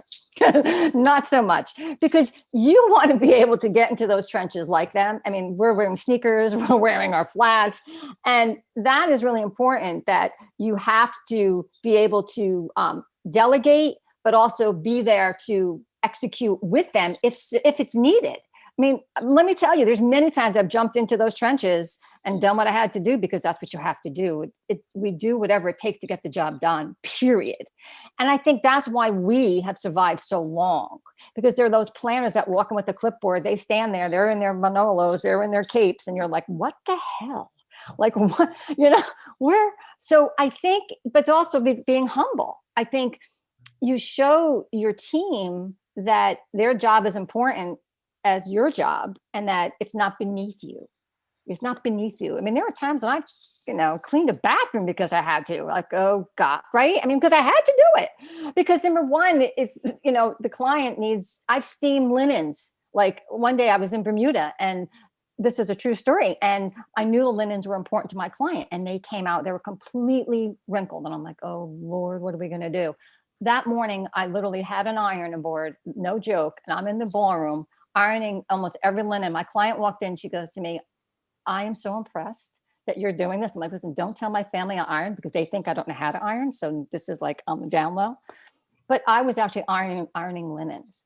not so much. Because you want to be able to get into those trenches like them. I mean, we're wearing sneakers, we're wearing our flats. And that is really important, that you have to be able to delegate, but also be there to execute with them if it's needed. I mean, let me tell you, there's many times I've jumped into those trenches and done what I had to do, because that's what you have to do. We do whatever it takes to get the job done, period. And I think that's why we have survived so long, because there are those planners that walk in with the clipboard. They stand there, they're in their Manolos, they're in their capes, and you're like, what the hell? Like, what, so I think, but also being humble. I think you show your team that their job is important as your job, and that it's not beneath you. It's not beneath you. I mean, there were times when I've, cleaned a bathroom because I had to, like, oh God, right? I mean, because I had to do it. Because number one, if, the client needs, I've steamed linens. Like one day I was in Bermuda, and this is a true story. And I knew the linens were important to my client, and they came out, they were completely wrinkled. And I'm like, oh Lord, what are we going to do? That morning, I literally had an iron board, no joke. And I'm in the ballroom ironing almost every linen. My client walked in, she goes to me, I am so impressed that you're doing this. I'm like, listen, don't tell my family I iron, because they think I don't know how to iron. So this is like down low. But I was actually ironing linens.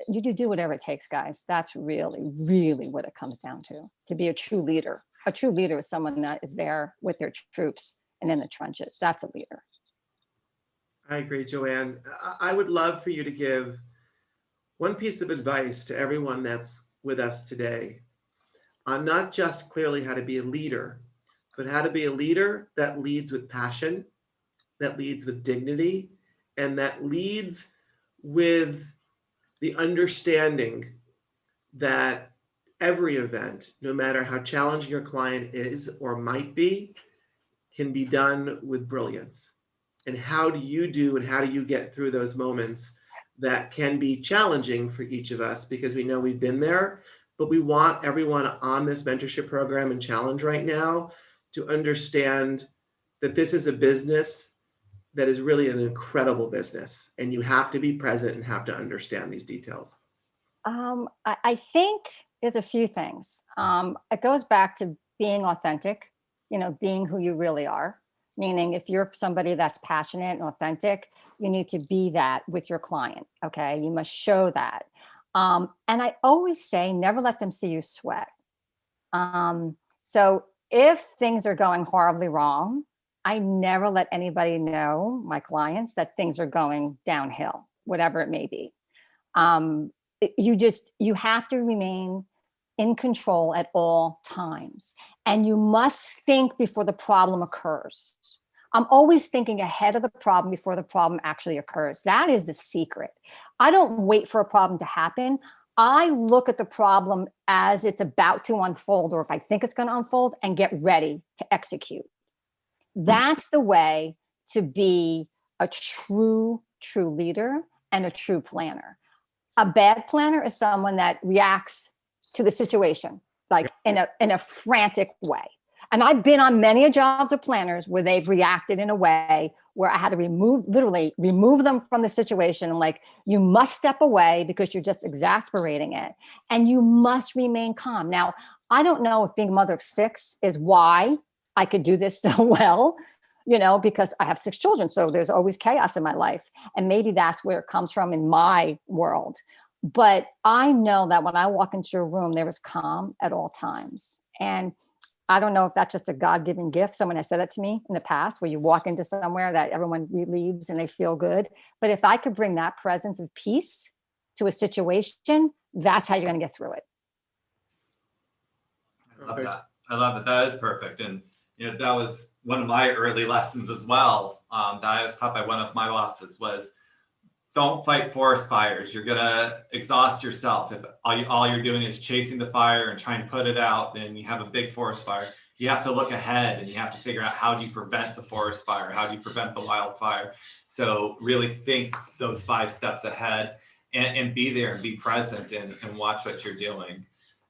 You do whatever it takes, guys. That's really, really what it comes down to be a true leader. A true leader is someone that is there with their troops and in the trenches. That's a leader. I agree, Joanne. I would love for you to give one piece of advice to everyone that's with us today on not just clearly how to be a leader, but how to be a leader that leads with passion, that leads with dignity, and that leads with the understanding that every event, no matter how challenging your client is or might be, can be done with brilliance. And how do you do, and how do you get through those moments that can be challenging for each of us, because we know we've been there, but we want everyone on this mentorship program and challenge right now to understand that this is a business that is really an incredible business, and you have to be present and have to understand these details. I think there's a few things. It goes back to being authentic, being who you really are. Meaning, if you're somebody that's passionate and authentic, you need to be that with your client. Okay. You must show that. And I always say, never let them see you sweat. So if things are going horribly wrong, I never let anybody know, my clients, that things are going downhill, whatever it may be. You have to remain in control at all times. And you must think before the problem occurs. I'm always thinking ahead of the problem before the problem actually occurs. That is the secret. I don't wait for a problem to happen. I look at the problem as it's about to unfold, or if I think it's going to unfold, and get ready to execute. That's the way to be a true leader and a true planner. A bad planner is someone that reacts to the situation, like in a frantic way. And I've been on many jobs of planners where they've reacted in a way where I had to literally remove them from the situation. And like, you must step away because you're just exasperating it. And you must remain calm. Now, I don't know if being a mother of 6 is why I could do this so well, because I have 6 children. So there's always chaos in my life. And maybe that's where it comes from in my world. But I know that when I walk into a room, there is calm at all times. And I don't know if that's just a God-given gift. Someone has said that to me in the past, where you walk into somewhere that everyone leaves and they feel good. But if I could bring that presence of peace to a situation, that's how you're going to get through it. I love that. I love that. That is perfect. And that was one of my early lessons as well, that I was taught by one of my bosses was, don't fight forest fires. You're going to exhaust yourself. If all you're doing is chasing the fire and trying to put it out, and you have a big forest fire, you have to look ahead and you have to figure out, how do you prevent the forest fire? How do you prevent the wildfire? So really think those 5 steps ahead and be there and be present and watch what you're doing.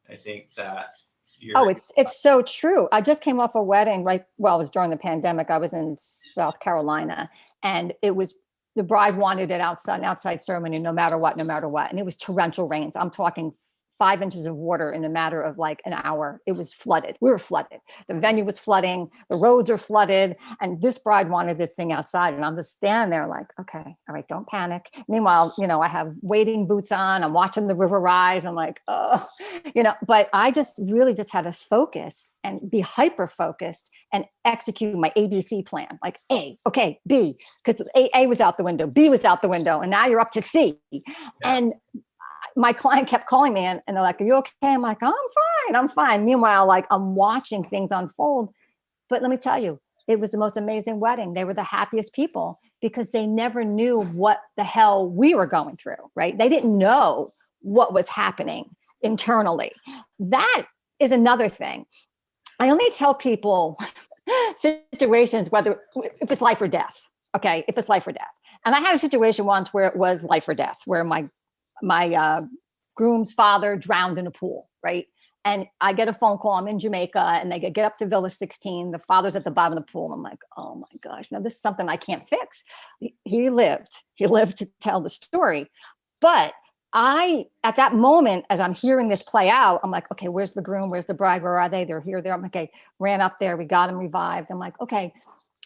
I think that it's so true. I just came off a wedding, it was during the pandemic. I was in South Carolina, and the bride wanted it outside ceremony, no matter what. And it was torrential rains. I'm talking 5 inches of water in a matter of like an hour. It was flooded. We were flooded. The venue was flooding. The roads are flooded. And this bride wanted this thing outside. And I'm just standing there like, okay, all right, don't panic. Meanwhile, I have wading boots on. I'm watching the river rise. I'm like, oh, but I just really just had to focus and be hyper focused and execute my ABC plan. Like A, okay, B, because A was out the window, B was out the window, and now you're up to C. Yeah. And my client kept calling me and they're like, are you okay? I'm like, I'm fine. Meanwhile, like, I'm watching things unfold. But let me tell you, it was the most amazing wedding. They were the happiest people because they never knew what the hell we were going through, right? They didn't know what was happening internally. That is another thing. I only tell people situations, if it's life or death. Okay, if it's life or death. And I had a situation once where it was life or death, where my groom's father drowned in a pool, right? And I get a phone call. I'm in Jamaica, and they get up to Villa 16. The father's at the bottom of the pool. I'm like, oh my gosh, now this is something I can't fix. He lived to tell the story. But at that moment, as I'm hearing this play out, I'm like, okay, where's the groom? Where's the bride? Where are they? They're here, there. I'm like, okay, ran up there. We got him revived. I'm like, okay,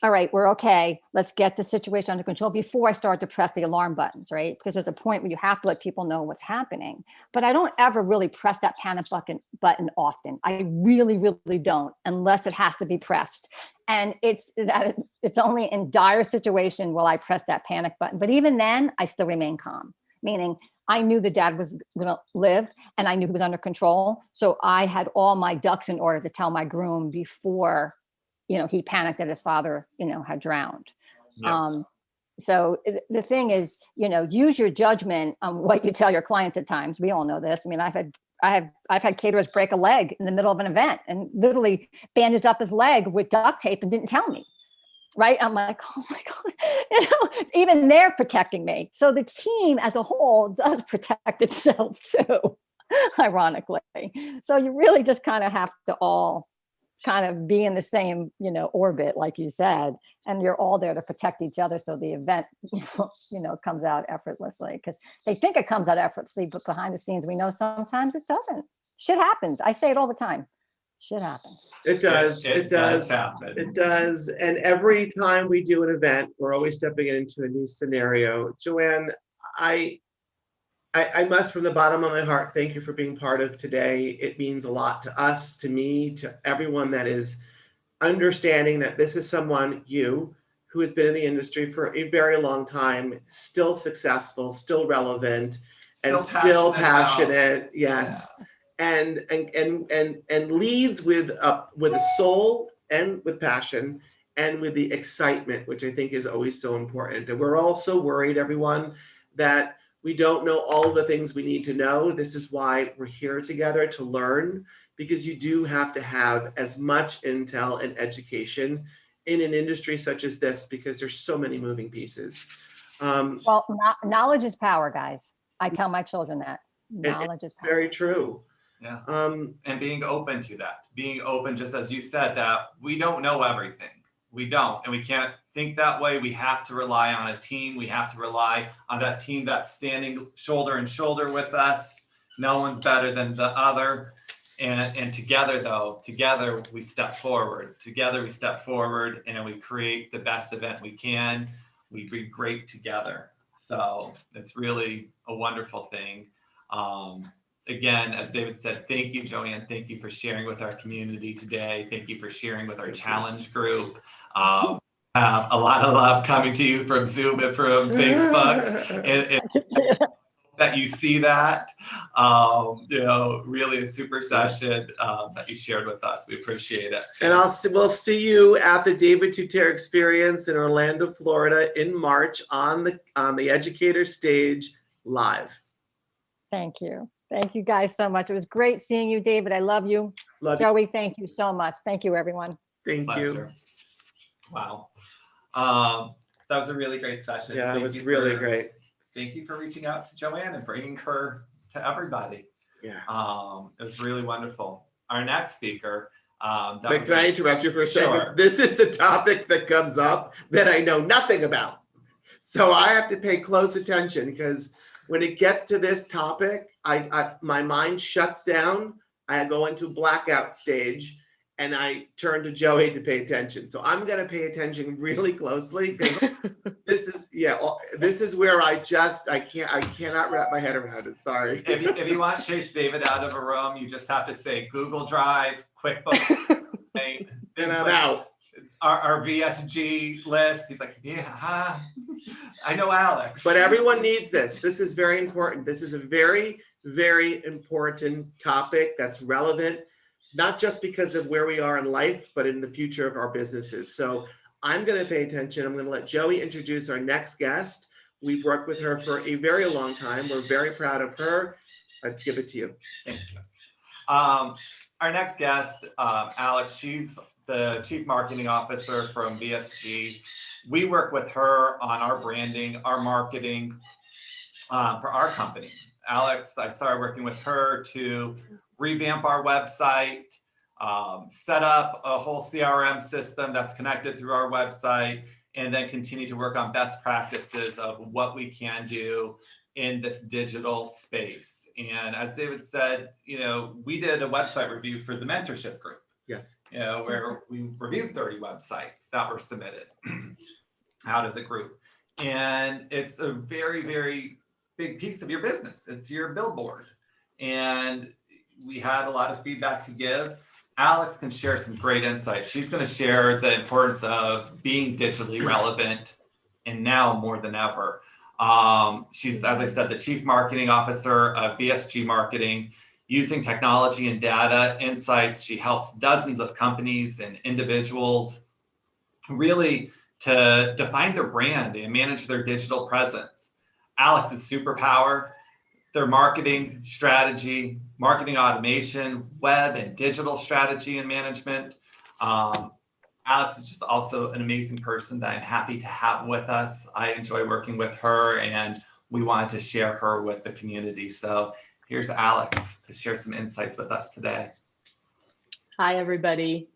all right, we're okay. Let's get the situation under control before I start to press the alarm buttons, right? Because there's a point where you have to let people know what's happening. But I don't ever really press that panic button often. I really, really don't, unless it has to be pressed. And it's only in dire situation will I press that panic button. But even then, I still remain calm, meaning I knew the dad was going to live, and I knew he was under control. So I had all my ducks in order to tell my groom before he panicked that his father, had drowned. Yeah. So the thing is, use your judgment on what you tell your clients at times. We all know this. I mean, I've had caterers break a leg in the middle of an event and literally bandaged up his leg with duct tape and didn't tell me. Right. I'm like, oh my God, even they're protecting me. So the team as a whole does protect itself too, ironically. So you really just kind of have to all kind of be in the same, orbit, like you said, and you're all there to protect each other. So the event, comes out effortlessly, because they think it comes out effortlessly, but behind the scenes, we know sometimes it doesn't. Shit happens. I say it all the time. Shit happens. It does. It does. It does. And every time we do an event, we're always stepping into a new scenario. Joanne, I must, from the bottom of my heart, thank you for being part of today. It means a lot to us, to me, to everyone that is understanding that this is someone, who has been in the industry for a very long time, still successful, still relevant, and still passionate. Yes. Yeah. And leads with a soul and with passion and with the excitement, which I think is always so important. And we're all so worried, everyone, that we don't know all the things we need to know. This is why we're here together, to learn, because you do have to have as much intel and education in an industry such as this, because there's so many moving pieces. Well, knowledge is power, guys. I tell my children that. Knowledge is power. Very true. Yeah. And being open to that, being open, just as you said, that we don't know everything. We don't, and we can't think that way. We have to rely on a team. We have to rely on that team that's standing shoulder and shoulder with us. No one's better than the other. And together we step forward. Together we step forward and we create the best event we can. We be great together. So it's really a wonderful thing. again, as David said, thank you, Joanne. Thank you for sharing with our community today. Thank you for sharing with our challenge group. A lot of love coming to you from Zoom and from Facebook. And that you see that, really a super session that you shared with us. We appreciate it. And we'll see you at the David Tuter Experience in Orlando, Florida in March on the educator stage live. Thank you. Thank you guys so much. It was great seeing you, David. I love you. Joey, thank you so much. Thank you, everyone. Thank Pleasure. You. Wow. That was a really great session. Yeah, it was really great. Thank you for reaching out to Joanne and bringing her to everybody. Yeah. It was really wonderful. Our next speaker. But can I interrupt you for a second? Sure. This is the topic that comes up that I know nothing about. So I have to pay close attention because when it gets to this topic, my mind shuts down. I go into blackout stage and I turn to Joey to pay attention. So I'm going to pay attention really closely because this is where I cannot wrap my head around it. Sorry. If you want to chase David out of a room, you just have to say Google Drive, QuickBooks, and I'm out. Our VSG list. He's like, yeah, I know Alex. But everyone needs this. This is very important. This is a very, very important topic that's relevant, not just because of where we are in life, but in the future of our businesses. So I'm going to pay attention. I'm going to let Joey introduce our next guest. We've worked with her for a very long time. We're very proud of her. I'd give it to you. Thank you. Our next guest, Alex, she's the Chief Marketing Officer from VSG. We work with her on our branding, our marketing for our company. Alex, I started working with her to revamp our website, set up a whole CRM system that's connected through our website, and then continue to work on best practices of what we can do in this digital space. And as David said, we did a website review for the mentorship group. Yes. Where we reviewed 30 websites that were submitted out of the group. And it's a very, very big piece of your business. It's your billboard. And we had a lot of feedback to give. Alex can share some great insights. She's going to share the importance of being digitally relevant and now more than ever. She's, as I said, the Chief Marketing Officer of VSG Marketing. Using technology and data insights, she helps dozens of companies and individuals really to define their brand and manage their digital presence. Alex's superpower, their marketing strategy, marketing automation, web and digital strategy and management. Alex is just also an amazing person that I'm happy to have with us. I enjoy working with her and we wanted to share her with the community. So here's Alex to share some insights with us today. Hi, everybody.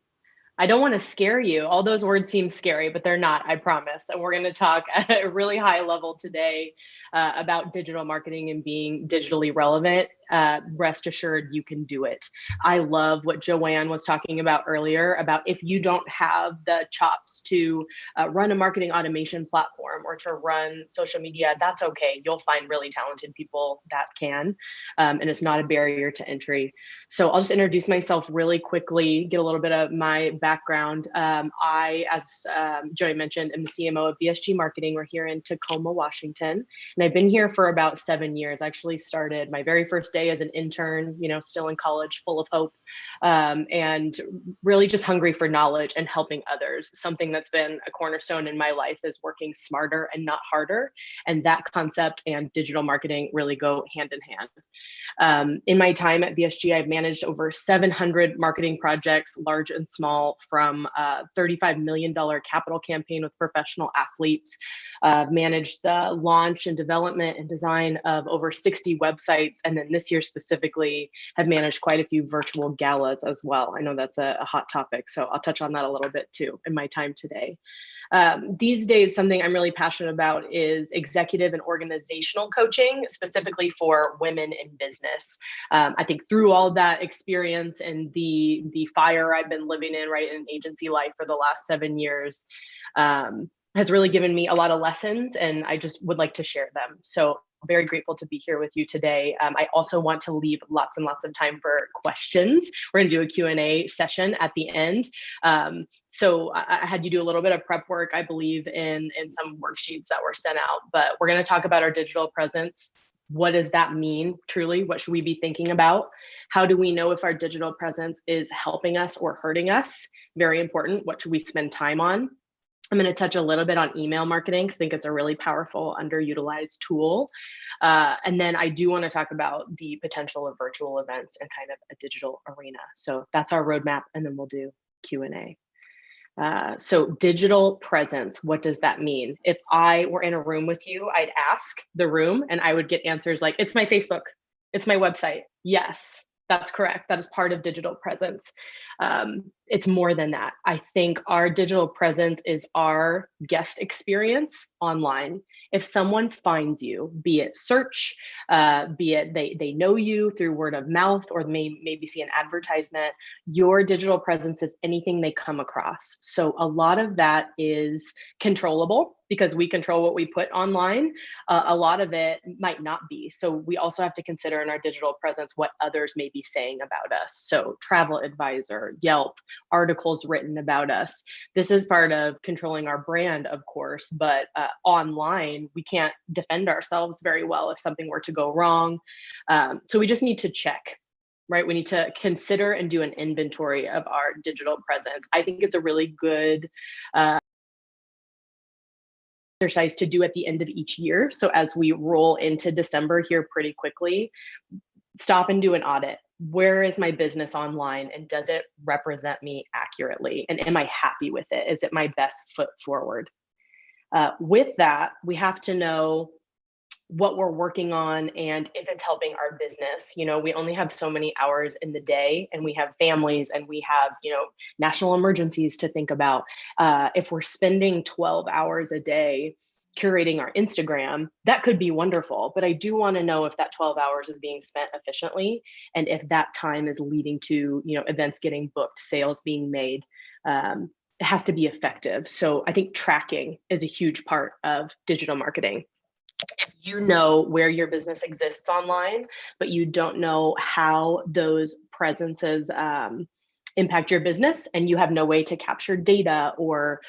I don't want to scare you. All those words seem scary, but they're not, I promise. And we're going to talk at a really high level today about digital marketing and being digitally relevant. Rest assured, you can do it. I love what Joanne was talking about earlier about if you don't have the chops to run a marketing automation platform or to run social media, that's okay. You'll find really talented people that can, and it's not a barrier to entry. So I'll just introduce myself really quickly, get a little bit of my background. I, as Joey mentioned, am the CMO of VSG Marketing. We're here in Tacoma, Washington, and I've been here for about 7 years. I actually started my very first day as an intern, still in college, full of hope, and really just hungry for knowledge and helping others. Something that's been a cornerstone in my life is working smarter and not harder. And that concept and digital marketing really go hand in hand. In my time at VSG, I've managed over 700 marketing projects, large and small, from a $35 million capital campaign with professional athletes, managed the launch and development and design of over 60 websites. And then this year specifically have managed quite a few virtual galas as well. I know that's a hot topic, so I'll touch on that a little bit too in my time today. These days, something I'm really passionate about is executive and organizational coaching, specifically for women in business. I think through all that experience and the fire I've been living in, right, in agency life for the last 7 years, has really given me a lot of lessons, and I just would like to share them. So very grateful to be here with you today. I also want to leave lots and lots of time for questions. We're going to do a Q&A session at the end. So I had you do a little bit of prep work, I believe, in some worksheets that were sent out, but we're going to talk about our digital presence. What does that mean truly? What should we be thinking about? How do we know if our digital presence is helping us or hurting us? Very important. What should we spend time on? I'm going to touch a little bit on email marketing because I think it's a really powerful, underutilized tool. And then I do want to talk about the potential of virtual events and kind of a digital arena. So that's our roadmap, and then we'll do Q&A. So digital presence, what does that mean? If I were in a room with you, I'd ask the room and I would get answers like, it's my Facebook, it's my website. Yes, that's correct. That is part of digital presence. It's more than that. I think our digital presence is our guest experience online. If someone finds you, be it search, be it they know you through word of mouth, or maybe see an advertisement, your digital presence is anything they come across. So a lot of that is controllable because we control what we put online. A lot of it might not be. So we also have to consider in our digital presence what others may be saying about us. So Travel Advisor, Yelp, articles written about us. This is part of controlling our brand, of course, but online, we can't defend ourselves very well if something were to go wrong. So we just need to check, right? We need to consider and do an inventory of our digital presence. I think it's a really good exercise to do at the end of each year. So as we roll into December here pretty quickly, stop and do an audit. Where is my business online, and does it represent me accurately? And am I happy with it? Is it my best foot forward? With that, we have to know what we're working on and if it's helping our business. You know, we only have so many hours in the day, and we have families, and we have, national emergencies to think about. If we're spending 12 hours a day curating our Instagram, that could be wonderful, but I do want to know if that 12 hours is being spent efficiently, and if that time is leading to, events getting booked, sales being made. It has to be effective. So I think tracking is a huge part of digital marketing. If you know where your business exists online, but you don't know how those presences impact your business, and you have no way to capture data or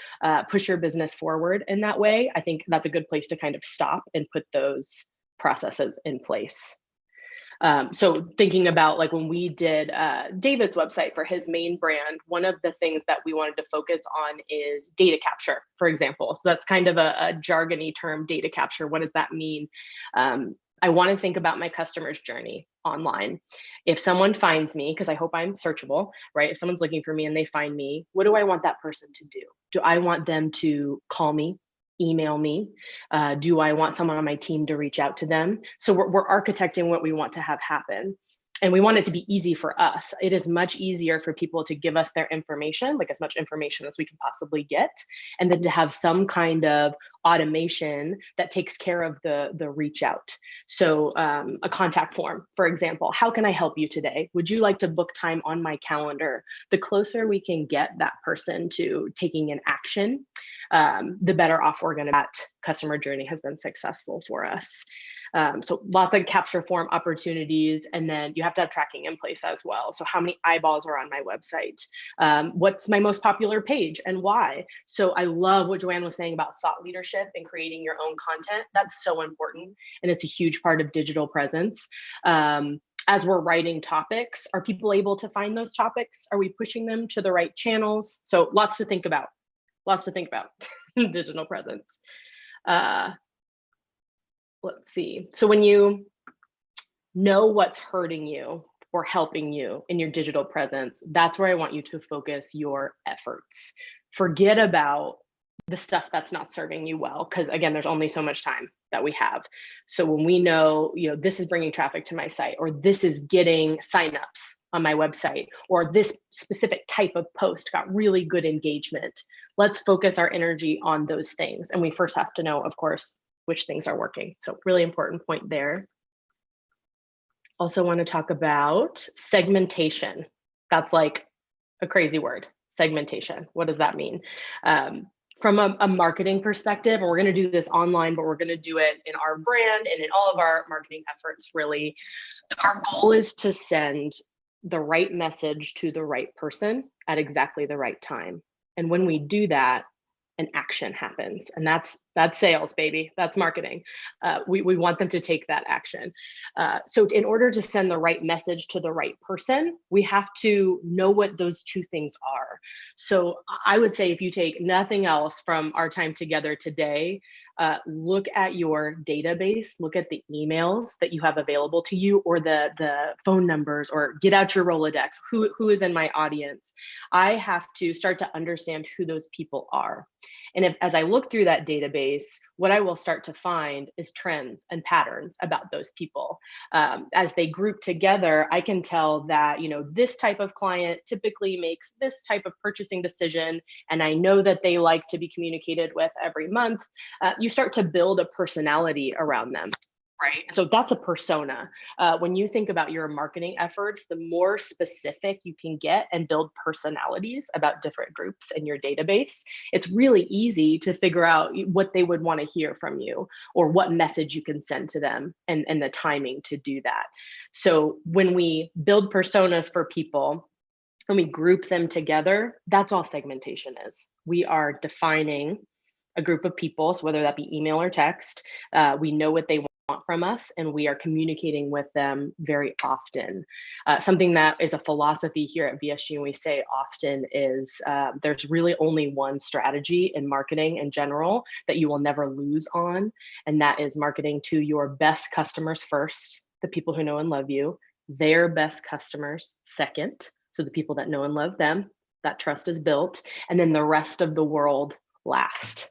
push your business forward in that way, I think that's a good place to kind of stop and put those processes in place. So thinking about like when we did David's website for his main brand, one of the things that we wanted to focus on is data capture, for example. So that's kind of a jargony term, data capture. What does that mean? I want to think about my customer's journey online. If someone finds me, because I hope I'm searchable, right? If someone's looking for me and they find me, what do I want that person to do? Do I want them to call me, email me? Do I want someone on my team to reach out to them? So we're architecting what we want to have happen. And we want it to be easy for us. It is much easier for people to give us their information, like as much information as we can possibly get, and then to have some kind of automation that takes care of the reach out. So a contact form, for example, how can I help you today? Would you like to book time on my calendar? The closer we can get that person to taking an action, the better off we're going to be. That customer journey has been successful for us. So lots of capture form opportunities, and then you have to have tracking in place as well. So how many eyeballs are on my website? What's my most popular page and why? So I love what Joanne was saying about thought leadership and creating your own content. That's so important, and it's a huge part of digital presence. As we're writing topics, are people able to find those topics? Are we pushing them to the right channels? So lots to think about. Lots to think about digital presence. Let's see. So when you know what's hurting you or helping you in your digital presence, that's where I want you to focus your efforts. Forget about the stuff that's not serving you well, because again, there's only so much time that we have. So when we know, this is bringing traffic to my site, or this is getting signups on my website, or this specific type of post got really good engagement, let's focus our energy on those things. And we first have to know, of course, which things are working. So really important point there. Also want to talk about segmentation. That's like a crazy word, segmentation. What does that mean? from a marketing perspective, and we're going to do this online, but we're going to do it in our brand and in all of our marketing efforts, really. Our goal is to send the right message to the right person at exactly the right time. And when we do that, an action happens, and that's sales, baby. That's marketing. We want them to take that action. So in order to send the right message to the right person, we have to know what those two things are. So I would say, if you take nothing else from our time together today, look at your database, look at the emails that you have available to you, or the phone numbers, or get out your Rolodex. Who is in my audience? I have to start to understand who those people are. And as I look through that database, what I will start to find is trends and patterns about those people. As they group together, I can tell that, this type of client typically makes this type of purchasing decision, and I know that they like to be communicated with every month. You start to build a personality around them. Right. So that's a persona. When you think about your marketing efforts, the more specific you can get and build personalities about different groups in your database, it's really easy to figure out what they would want to hear from you, or what message you can send to them, and the timing to do that. So when we build personas for people and we group them together, that's all segmentation is. We are defining a group of people, so whether that be email or text, we know what they want from us, and we are communicating with them very often. Something that is a philosophy here at VSG, and we say often, is there's really only one strategy in marketing in general that you will never lose on, and that is marketing to your best customers first, the people who know and love you, their best customers second, so the people that know and love them, that trust is built, and then the rest of the world last.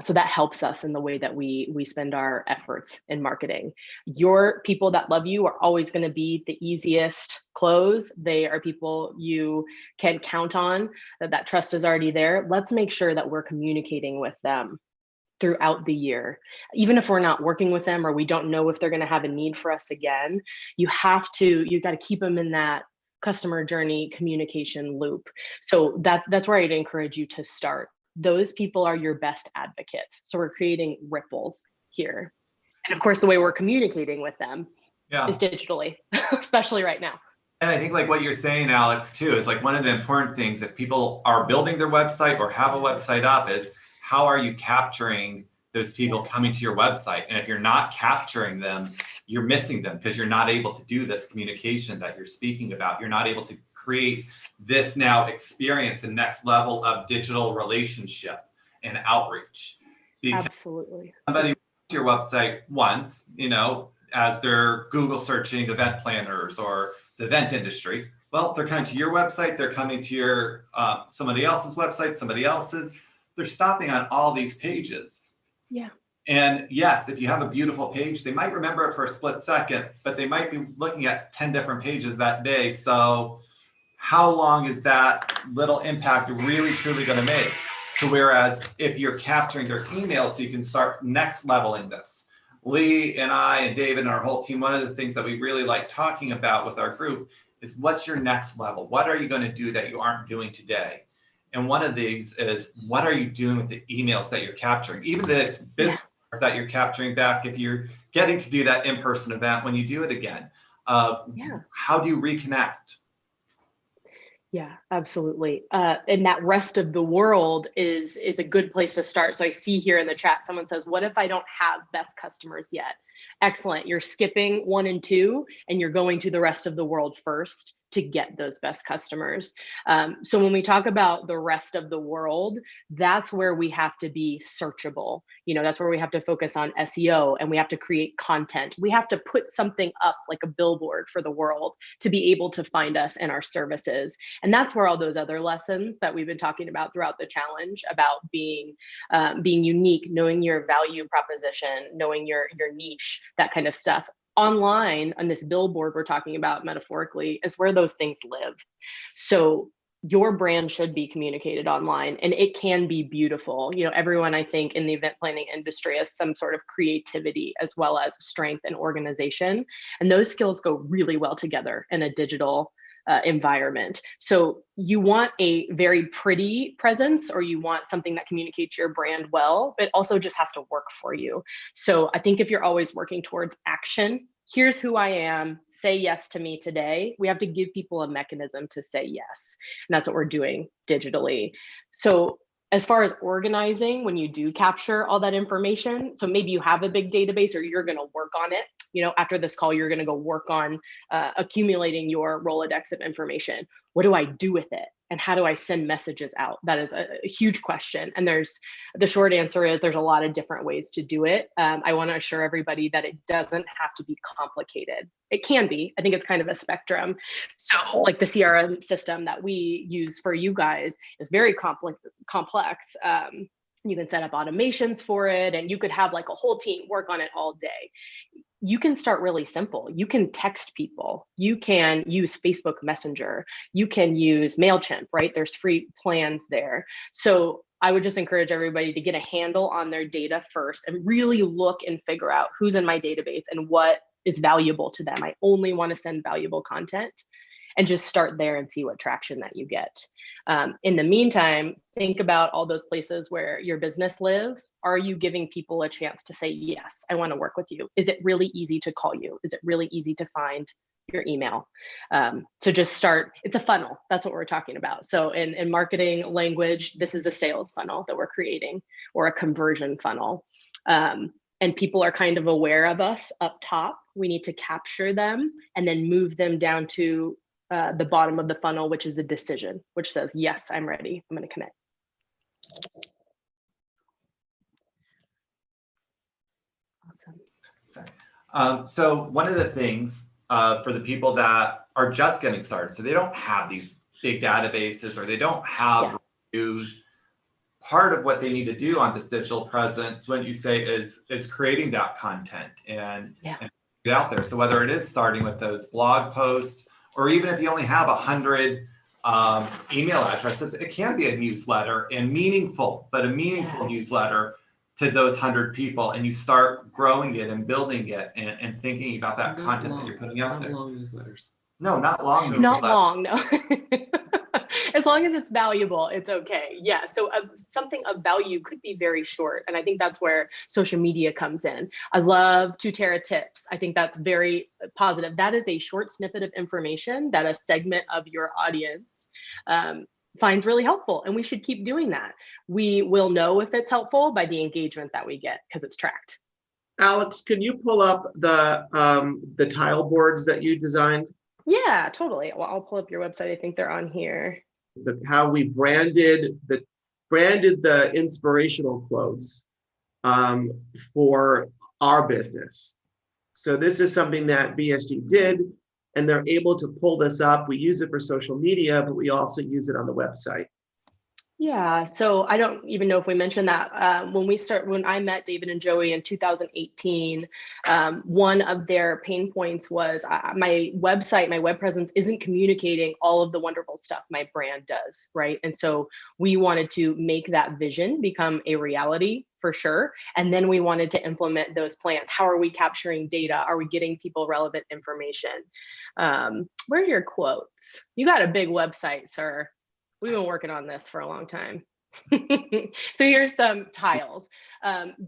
So that helps us in the way that we spend our efforts in marketing. Your people that love you are always going to be the easiest close. They are people you can count on, that trust is already there. Let's make sure that we're communicating with them throughout the year. Even if we're not working with them, or we don't know if they're going to have a need for us again, you've got to keep them in that customer journey communication loop. So that's where I'd encourage you to start. Those people are your best advocates. So we're creating ripples here. And of course, the way we're communicating with them is digitally, especially right now. And I think like what you're saying, Alex, too, is like one of the important things, if people are building their website or have a website up, is how are you capturing those people coming to your website? And if you're not capturing them, you're missing them, because you're not able to do this communication that you're speaking about. You're not able to create this now experience and next level of digital relationship and outreach. Because absolutely. Somebody went to your website once, as they're Google searching event planners or the event industry. Well, they're coming to your website, they're coming to your somebody else's website, somebody else's. They're stopping on all these pages. Yeah. And yes, if you have a beautiful page, they might remember it for a split second, but they might be looking at 10 different pages that day. So how long is that little impact really truly going to make? So whereas if you're capturing their email, so you can start next leveling this. Lee and I and David and our whole team, one of the things that we really like talking about with our group is, what's your next level? What are you going to do that you aren't doing today? And one of these is, what are you doing with the emails that you're capturing? Even the business that you're capturing back, if you're getting to do that in-person event, when you do it again, how do you reconnect? Yeah, absolutely. And that rest of the world is a good place to start. So I see here in the chat, someone says, what if I don't have best customers yet? Excellent. You're skipping 1 and 2, and you're going to the rest of the world first to get those best customers. So when we talk about the rest of the world, that's where we have to be searchable. That's where we have to focus on SEO, and we have to create content. We have to put something up like a billboard for the world to be able to find us and our services. And that's where all those other lessons that we've been talking about throughout the challenge, about being unique, knowing your value proposition, knowing your niche, that kind of stuff, online on this billboard we're talking about metaphorically, is where those things live. So your brand should be communicated online, and it can be beautiful. Everyone, I think, in the event planning industry has some sort of creativity as well as strength and organization, and those skills go really well together in a digital environment. So you want a very pretty presence, or you want something that communicates your brand well, but also just has to work for you. So I think if you're always working towards action, here's who I am, say yes to me today. We have to give people a mechanism to say yes. And that's what we're doing digitally. So as far as organizing, when you do capture all that information, so maybe you have a big database, or you're going to work on it. After this call, you're going to go work on accumulating your Rolodex of information. What do I do with it? And how do I send messages out? That is a huge question. And the short answer is there's a lot of different ways to do it. I want to assure everybody that it doesn't have to be complicated. It can be. I think it's kind of a spectrum. So like the CRM system that we use for you guys is very complex. You can set up automations for it, and you could have like a whole team work on it all day. You can start really simple. You can text people. You can use Facebook Messenger. You can use MailChimp, right? There's free plans there. So I would just encourage everybody to get a handle on their data first and really look and figure out who's in my database and what is valuable to them. I only want to send valuable content, and just start there and see what traction that you get. In the meantime, think about all those places where your business lives. Are you giving people a chance to say, yes, I want to work with you? Is it really easy to call you? Is it really easy to find your email? So just start, it's a funnel. That's what we're talking about. So in marketing language, this is a sales funnel that we're creating, or a conversion funnel. And people are kind of aware of us up top. We need to capture them and then move them down to the bottom of the funnel, which is a decision, which says, yes, I'm ready, I'm going to commit. Awesome. So one of the things for the people that are just getting started, so they don't have these big databases, or they don't have reviews, part of what they need to do on this digital presence, when you say, is creating that content and get out there. So whether it is starting with those blog posts, or even if you only have 100 email addresses, it can be a newsletter, and meaningful, but a meaningful newsletter to those 100 people, and you start growing it and building it and thinking about that content that you're putting out there. Not long newsletters. No, not long newsletters. Not long, no. As long as it's valuable, it's okay. Yeah, so something of value could be very short. And I think that's where social media comes in. I love 2 Tera tips. I think that's very positive. That is a short snippet of information that a segment of your audience finds really helpful. And we should keep doing that. We will know if it's helpful by the engagement that we get, because it's tracked. Alex, can you pull up the tile boards that you designed? Yeah, totally. Well, I'll pull up your website. I think they're on here. How we branded the inspirational quotes for our business. So this is something that BSG did, and they're able to pull this up. We use it for social media, but we also use it on the website. Yeah, so I don't even know if we mentioned that when I met David and Joey in 2018, one of their pain points was my website, my web presence isn't communicating all of the wonderful stuff my brand does, right? And so we wanted to make that vision become a reality for sure. And then we wanted to implement those plans. How are we capturing data? Are we getting people relevant information? Where's your quotes? You got a big website, sir. We've been working on this for a long time. So here's some tiles.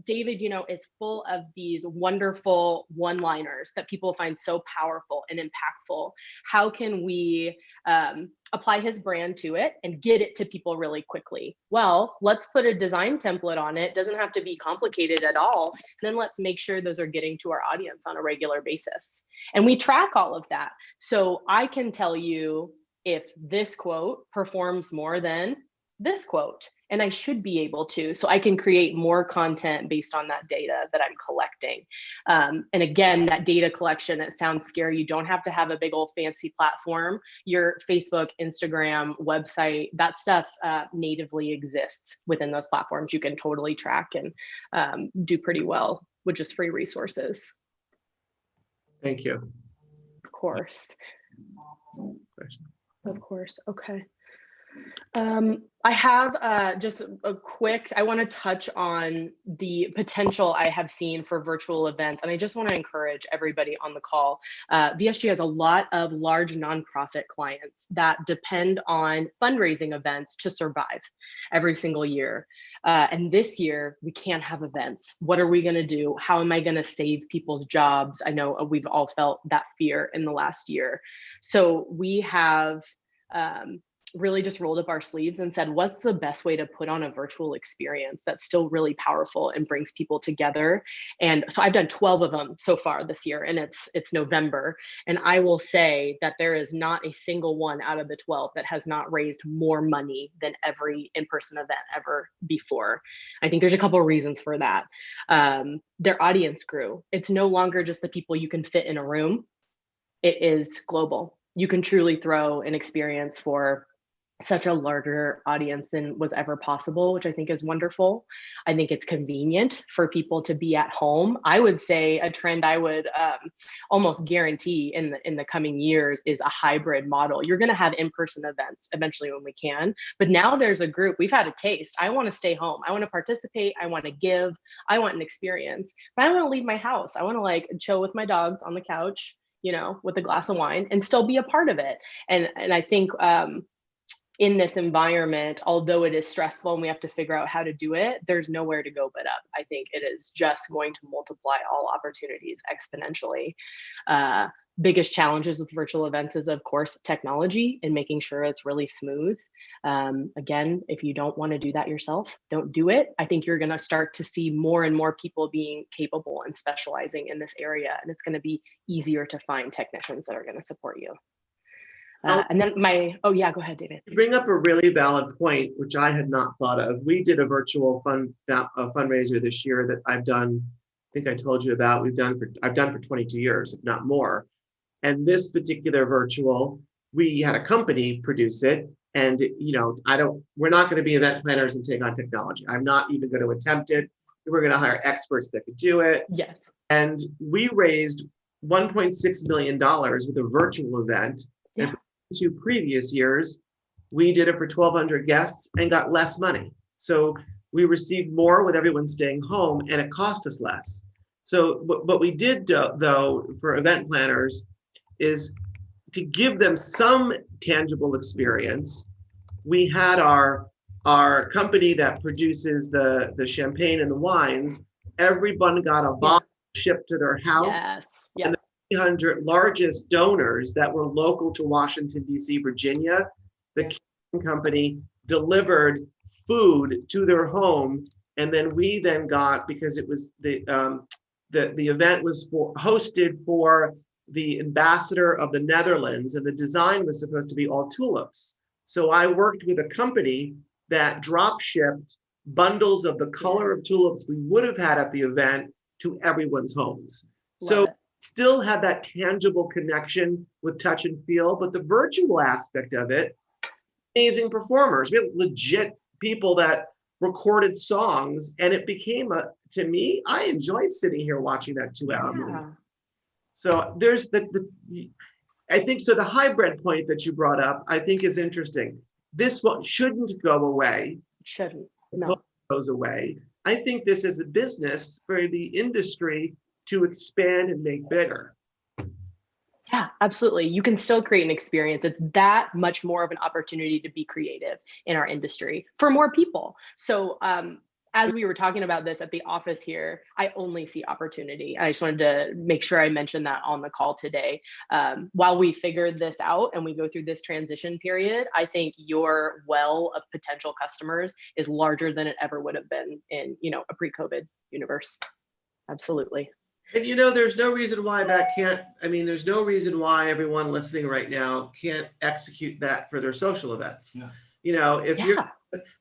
David, is full of these wonderful one-liners that people find so powerful and impactful. How can we apply his brand to it and get it to people really quickly? Well, let's put a design template on it. It doesn't have to be complicated at all. And then let's make sure those are getting to our audience on a regular basis. And we track all of that. So I can tell you if this quote performs more than this quote, and I should be able to, so I can create more content based on that data that I'm collecting. And again, that data collection, it sounds scary. You don't have to have a big old fancy platform. Your Facebook, Instagram, website, that stuff natively exists within those platforms. You can totally track and do pretty well with just free resources. Thank you. Of course. Of course. Okay. I have just a quick, I want to touch on the potential I have seen for virtual events. And I just want to encourage everybody on the call. VSG has a lot of large nonprofit clients that depend on fundraising events to survive every single year. And this year, we can't have events. What are we going to do? How am I going to save people's jobs? I know we've all felt that fear in the last year. So we have really just rolled up our sleeves and said, what's the best way to put on a virtual experience that's still really powerful and brings people together? And so I've done 12 of them so far this year, and it's November. And I will say that there is not a single one out of the 12 that has not raised more money than every in-person event ever before. I think there's a couple of reasons for that. Their audience grew. It's no longer just the people you can fit in a room. It is global. You can truly throw an experience for such a larger audience than was ever possible, which I think is wonderful. I think it's convenient for people to be at home. I would say a trend I would almost guarantee in the coming years is a hybrid model. You're going to have in-person events eventually when we can, but now there's a group, we've had a taste. I want to stay home. I want to participate. I want to give. I want an experience, but I want to leave my house. I want to like chill with my dogs on the couch, you know, with a glass of wine and still be a part of it. And I think in this environment, although it is stressful and we have to figure out how to do it, there's nowhere to go but up. I think it is just going to multiply all opportunities exponentially. Biggest challenges with virtual events is, of course, technology and making sure it's really smooth. Again, if you don't want to do that yourself, don't do it. I think you're going to start to see more and more people being capable and specializing in this area, and it's going to be easier to find technicians that are going to support you. And then go ahead, David. You bring up a really valid point, which I had not thought of. We did a virtual fundraiser this year that I've done, I think I told you about, I've done for 22 years, if not more. And this particular virtual, we had a company produce it. And, you know, we're not going to be event planners and take on technology. I'm not even going to attempt it. We're going to hire experts that could do it. Yes. And we raised $1.6 million with a virtual event. Yeah. And for 2 previous years, we did it for 1,200 guests and got less money. So we received more with everyone staying home, and it cost us less. So what we did, though, for event planners is to give them some tangible experience. We had our company that produces the champagne and the wines. Everyone got a bottle shipped to their house. Yes. Yeah. And 300 largest donors that were local to Washington, D.C., Virginia, the catering company delivered food to their home. And then we got, because it was the event was hosted for the ambassador of the Netherlands, and the design was supposed to be all tulips. So I worked with a company that drop shipped bundles of the color of tulips we would have had at the event to everyone's homes. So still had that tangible connection with touch and feel, but the virtual aspect of it, amazing performers. We had legit people that recorded songs, and it became to me, I enjoyed sitting here watching that 2-hour movie. So there's I think, so the hybrid point that you brought up, I think is interesting. This one shouldn't go away. It shouldn't, no. It goes away. I think this is a business for the industry to expand and make bigger. Yeah, absolutely. You can still create an experience. It's that much more of an opportunity to be creative in our industry for more people. So as we were talking about this at the office here, I only see opportunity. I just wanted to make sure I mentioned that on the call today. While we figured this out and we go through this transition period, I think your well of potential customers is larger than it ever would have been in, you know, a pre-COVID universe. Absolutely. And there's no reason why there's no reason why everyone listening right now can't execute that for their social events. Yeah.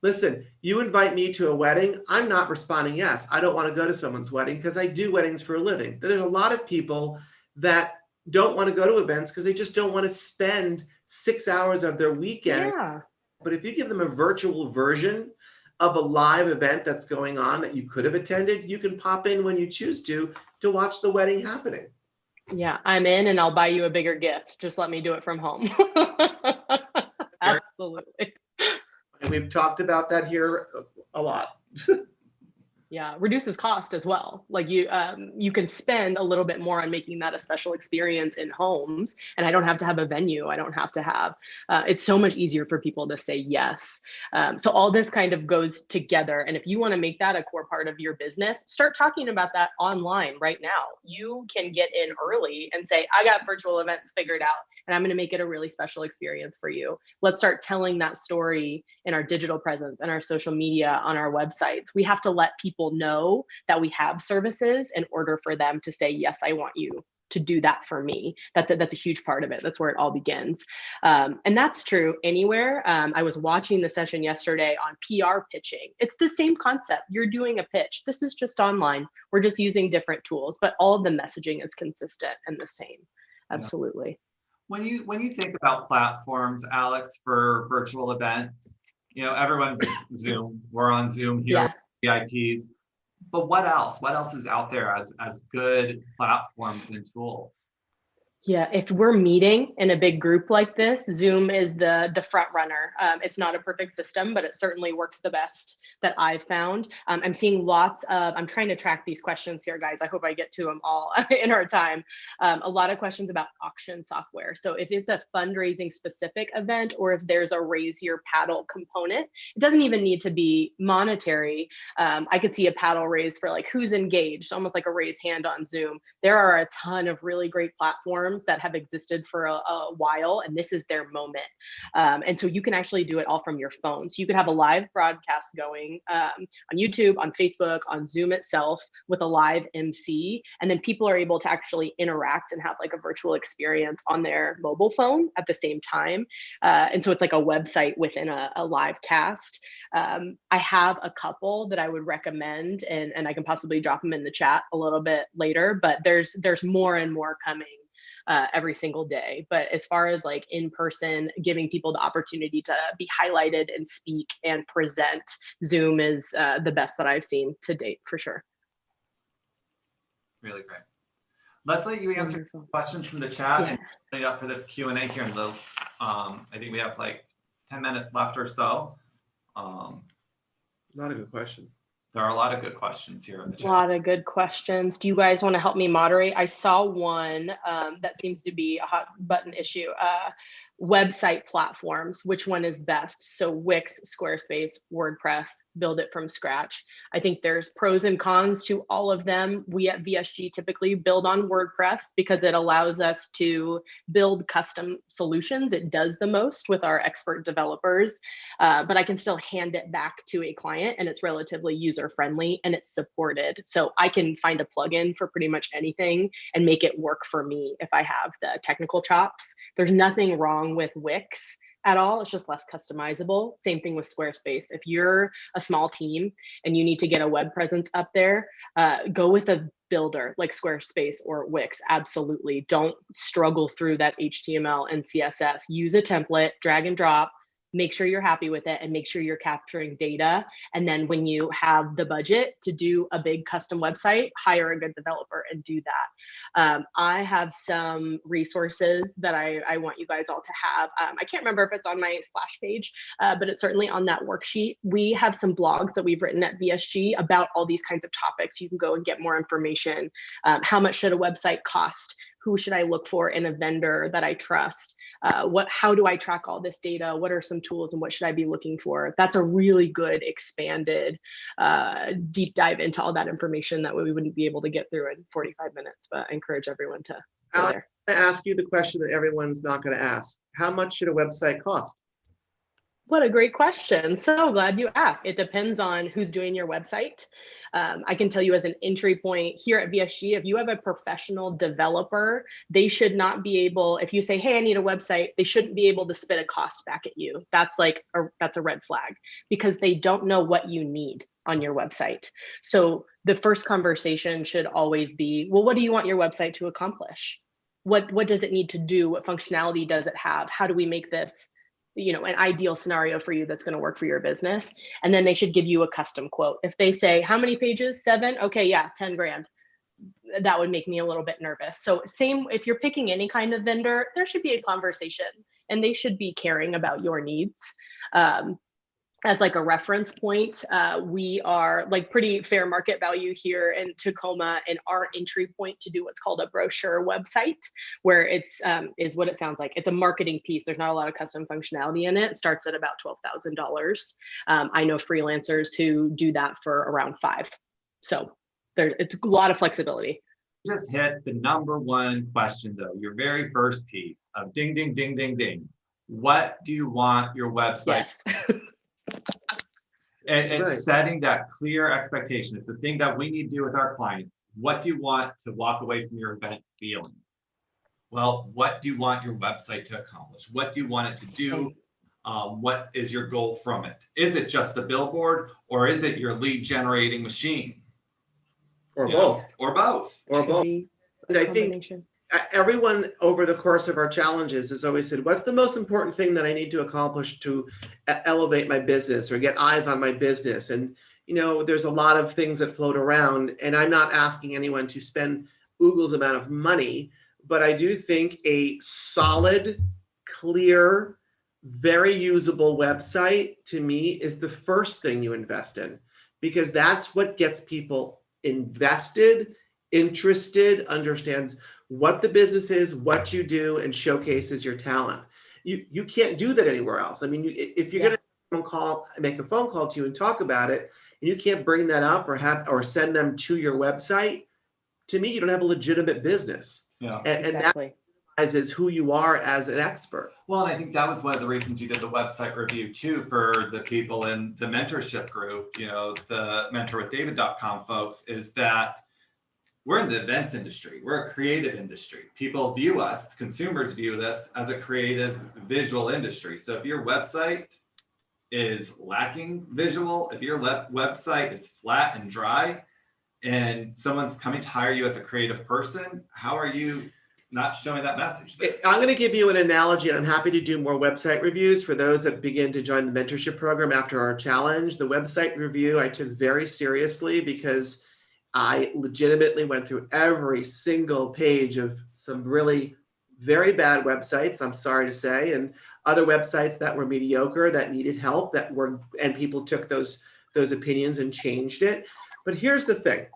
Listen, you invite me to a wedding, I'm not responding yes. I don't want to go to someone's wedding because I do weddings for a living. There's a lot of people that don't want to go to events because they just don't want to spend 6 hours of their weekend. Yeah. But if you give them a virtual version of a live event that's going on that you could have attended, you can pop in when you choose to watch the wedding happening. Yeah, I'm in, and I'll buy you a bigger gift. Just let me do it from home. Absolutely. We've talked about that here a lot. Yeah, reduces cost as well. Like you can spend a little bit more on making that a special experience in homes, and I don't have to have a venue. I don't have to have. It's so much easier for people to say yes. So all this kind of goes together. And if you want to make that a core part of your business, start talking about that online right now. You can get in early and say, I got virtual events figured out, and I'm going to make it a really special experience for you. Let's start telling that story in our digital presence and our social media, on our websites. We have to let people know that we have services in order for them to say, yes, I want you to do that for me. That's a huge part of it. That's where it all begins. And that's true anywhere. I was watching the session yesterday on PR pitching. It's the same concept. You're doing a pitch. This is just online. We're just using different tools, but all of the messaging is consistent and the same. Absolutely. When you think about platforms, Alex, for virtual events, everyone Zoom. We're on Zoom here, VIPs. But what else? What else is out there as good platforms and tools? Yeah, if we're meeting in a big group like this, Zoom is the front runner. It's not a perfect system, but it certainly works the best that I've found. I'm seeing lots of, I'm trying to track these questions here, guys. I hope I get to them all in our time. A lot of questions about auction software. So if it's a fundraising specific event, or if there's a raise your paddle component, it doesn't even need to be monetary. I could see a paddle raise for like who's engaged, almost like a raise hand on Zoom. There are a ton of really great platforms that have existed for a while, and this is their moment. And so you can actually do it all from your phone. So you could have a live broadcast going on YouTube, on Facebook, on Zoom itself with a live MC, and then people are able to actually interact and have like a virtual experience on their mobile phone at the same time. And so it's like a website within a live cast. I have a couple that I would recommend, and I can possibly drop them in the chat a little bit later, but there's more and more coming every single day. But as far as like in person, giving people the opportunity to be highlighted and speak and present, Zoom is the best that I've seen to date, for sure. Really great. Let's let you answer questions from the chat and put it up for this Q&A here in the, I think we have like 10 minutes left or so. A lot of good questions. There are a lot of good questions here in the chat. A lot of good questions. Do you guys want to help me moderate? I saw one that seems to be a hot button issue. Website platforms, which one is best? So Wix, Squarespace, WordPress, build it from scratch. I think there's pros and cons to all of them. We at VSG typically build on WordPress because it allows us to build custom solutions. It does the most with our expert developers, but I can still hand it back to a client, and it's relatively user-friendly and it's supported. So I can find a plugin for pretty much anything and make it work for me if I have the technical chops. There's nothing wrong with Wix at all. It's just less customizable. Same thing with Squarespace. If you're a small team and you need to get a web presence up there, go with a builder like Squarespace or Wix. Absolutely. Don't struggle through that HTML and CSS. Use a template, drag and drop. Make sure you're happy with it and make sure you're capturing data. And then when you have the budget to do a big custom website, hire a good developer and do that. I have some resources that I want you guys all to have. I can't remember if it's on my splash page, but it's certainly on that worksheet. We have some blogs that we've written at VSG about all these kinds of topics. You can go and get more information. How much should a website cost? Who should I look for in a vendor that I trust? How do I track all this data? What are some tools and what should I be looking for? That's a really good expanded deep dive into all that information that we wouldn't be able to get through in 45 minutes, but I encourage everyone to go there. I'm going to ask you the question that everyone's not going to ask. How much should a website cost? What a great question. So glad you asked. It depends on who's doing your website. I can tell you as an entry point here at VSG, if you have a professional developer, they should not be able, if you say, hey, I need a website, they shouldn't be able to spit a cost back at you. That's a red flag because they don't know what you need on your website. So the first conversation should always be, well, what do you want your website to accomplish? What does it need to do? What functionality does it have? How do we make this an ideal scenario for you that's going to work for your business? And then they should give you a custom quote. If they say, how many pages? 7? Okay, yeah, 10 grand. That would make me a little bit nervous. So same, if you're picking any kind of vendor, there should be a conversation and they should be caring about your needs. as like a reference point, we are like pretty fair market value here in Tacoma, and our entry point to do what's called a brochure website, where it's is what it sounds like. It's a marketing piece. There's not a lot of custom functionality in it. It starts at about $12,000. I know freelancers who do that for around $5,000. So it's a lot of flexibility. Just hit the number one question though, your very first piece of ding, ding, ding, ding, ding. What do you want your website? Yes. And it's Right. setting that clear expectation. It's the thing that we need to do with our clients. What do you want to walk away from your event feeling? Well, what do you want your website to accomplish? What do you want it to do? What is your goal from it? Is it just the billboard, or is it your lead generating machine? Or both. Or both. Or both. And I think everyone over the course of our challenges has always said, what's the most important thing that I need to accomplish to elevate my business or get eyes on my business? And, you know, there's a lot of things that float around, and I'm not asking anyone to spend oogles amount of money, but I do think a solid, clear, very usable website to me is the first thing you invest in, because that's what gets people invested, interested, understands what the business is, what you do, and showcases your talent. You can't do that anywhere else. I mean, if you're going to make a phone call to you and talk about it, and you can't bring that up or send them to your website, to me, you don't have a legitimate business. Yeah. And Exactly. that is who you are as an expert. Well, and I think that was one of the reasons you did the website review too, for the people in the mentorship group, you know, the mentorwithdavid.com folks, is that we're in the events industry. We're a creative industry. People view us, consumers view this as a creative visual industry. So if your website is lacking visual, if your website is flat and dry, and someone's coming to hire you as a creative person, how are you not showing that message there? I'm going to give you an analogy, and I'm happy to do more website reviews for those that begin to join the mentorship program after our challenge. The website review I took very seriously because I legitimately went through every single page of some really very bad websites, I'm sorry to say, and other websites that were mediocre, that needed help, and people took those opinions and changed it. But here's the thing.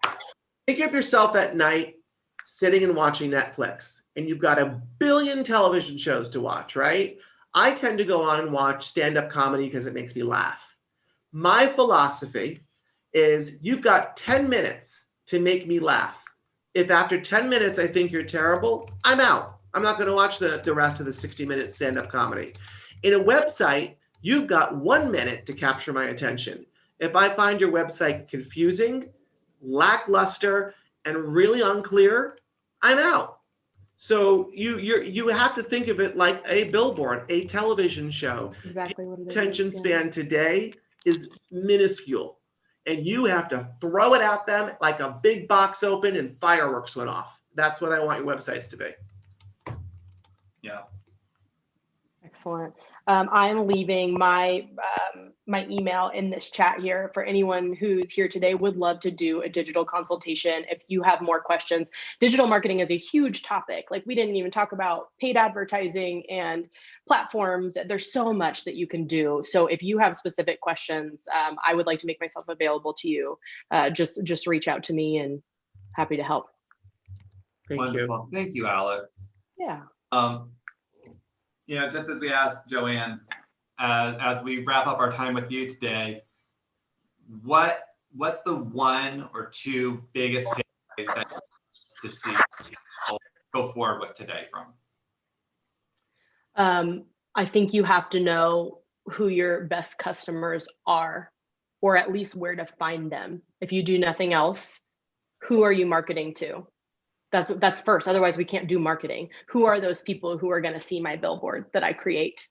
Think of yourself at night sitting and watching Netflix, and you've got a billion television shows to watch, right? I tend to go on and watch stand-up comedy because it makes me laugh. My philosophy is you've got 10 minutes to make me laugh. If after 10 minutes I think you're terrible, I'm out. I'm not going to watch the rest of the 60-minute stand-up comedy. In a website, you've got 1 minute to capture my attention. If I find your website confusing, lackluster, and really unclear, I'm out. So you have to think of it like a billboard, a television show. Exactly what it is. Attention span today is minuscule, and you have to throw it at them like a big box open and fireworks went off. That's what I want your websites to be. Yeah. Excellent. I'm leaving my my email in this chat here for anyone who's here today. Would love to do a digital consultation if you have more questions. Digital marketing is a huge topic. Like, we didn't even talk about paid advertising and platforms. There's so much that you can do. So if you have specific questions, I would like to make myself available to you. Just reach out to me, and happy to help. Wonderful. Thank you, Alex. Yeah. You know, just as we asked Joanne, as we wrap up our time with you today, what's the one or two biggest takeaways that to see people go forward with today from? I think you have to know who your best customers are, or at least where to find them. If you do nothing else, who are you marketing to? That's first. Otherwise, we can't do marketing. Who are those people who are going to see my billboard that I create?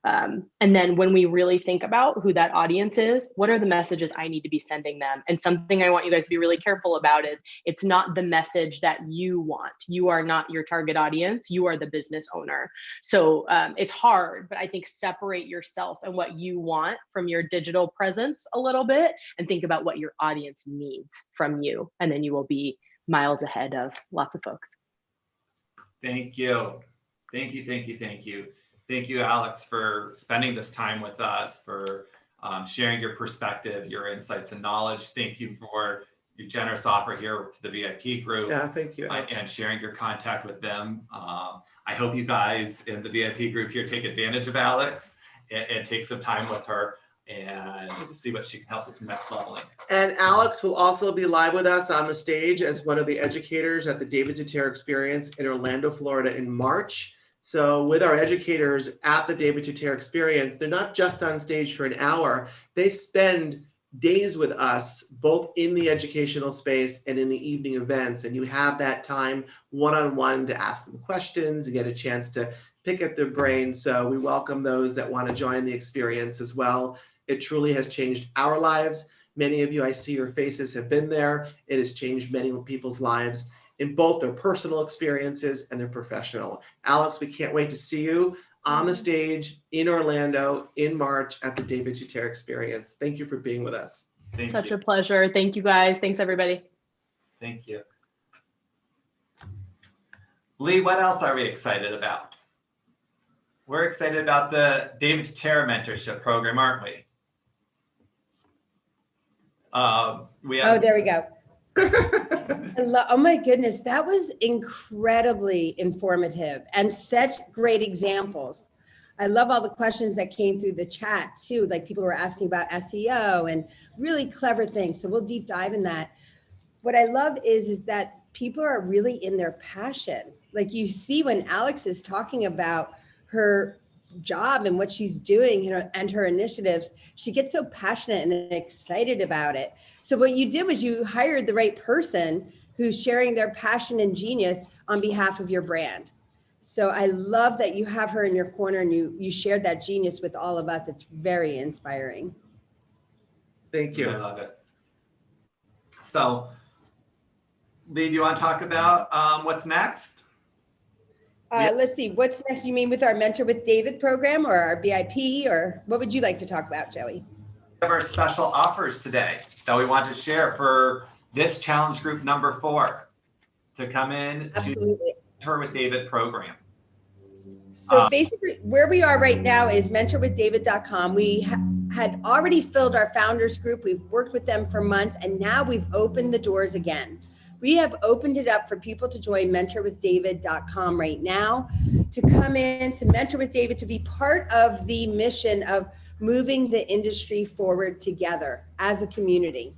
And then when we really think about who that audience is, what are the messages I need to be sending them? And something I want you guys to be really careful about is it's not the message that you want. You are not your target audience. You are the business owner. So it's hard, but I think separate yourself and what you want from your digital presence a little bit, and think about what your audience needs from you. And then you will be miles ahead of lots of folks. Thank you. Thank you, Alex, for spending this time with us, for sharing your perspective, your insights and knowledge. Thank you for your generous offer here to the VIP group. Yeah, thank you. And sharing your contact with them. I hope you guys in the VIP group here take advantage of Alex and take some time with her and see what she can help us next leveling. And Alex will also be live with us on the stage as one of the educators at the David Tuter Experience in Orlando, Florida in March. So with our educators at the David Tuter Experience, they're not just on stage for an hour. They spend days with us, both in the educational space and in the evening events. And you have that time one-on-one to ask them questions and get a chance to pick at their brains. So we welcome those that want to join the experience as well. It truly has changed our lives. Many of you, I see your faces, have been there. It has changed many people's lives in both their personal experiences and their professional. Alex, we can't wait to see you on the stage in Orlando in March at the David Tuter Experience. Thank you for being with us. Such a pleasure. Thank you guys. Thanks everybody. Thank you. Lee, what else are we excited about? We're excited about the David Tuter mentorship program, aren't we? Oh, there we go. Oh my goodness, that was incredibly informative and such great examples. I love all the questions that came through the chat too. Like people were asking about SEO and really clever things. So we'll deep dive in that. What I love is that people are really in their passion. Like you see when Alex is talking about her job and what she's doing and her initiatives, she gets so passionate and excited about it. So what you did was you hired the right person who's sharing their passion and genius on behalf of your brand. So I love that you have her in your corner and you shared that genius with all of us. It's very inspiring. Thank you. I love it. So Lee, do you want to talk about what's next? Let's see, what's next? You mean with our Mentor with David program or our VIP, or what would you like to talk about, Joey? We have our special offers today that we want to share for this challenge group number 4 to come in to the Mentor with David program. So basically where we are right now is mentorwithdavid.com. We had already filled our founders group. We've worked with them for months and now we've opened the doors again. We have opened it up for people to join mentorwithdavid.com right now, to come in to Mentor with David, to be part of the mission of moving the industry forward together as a community.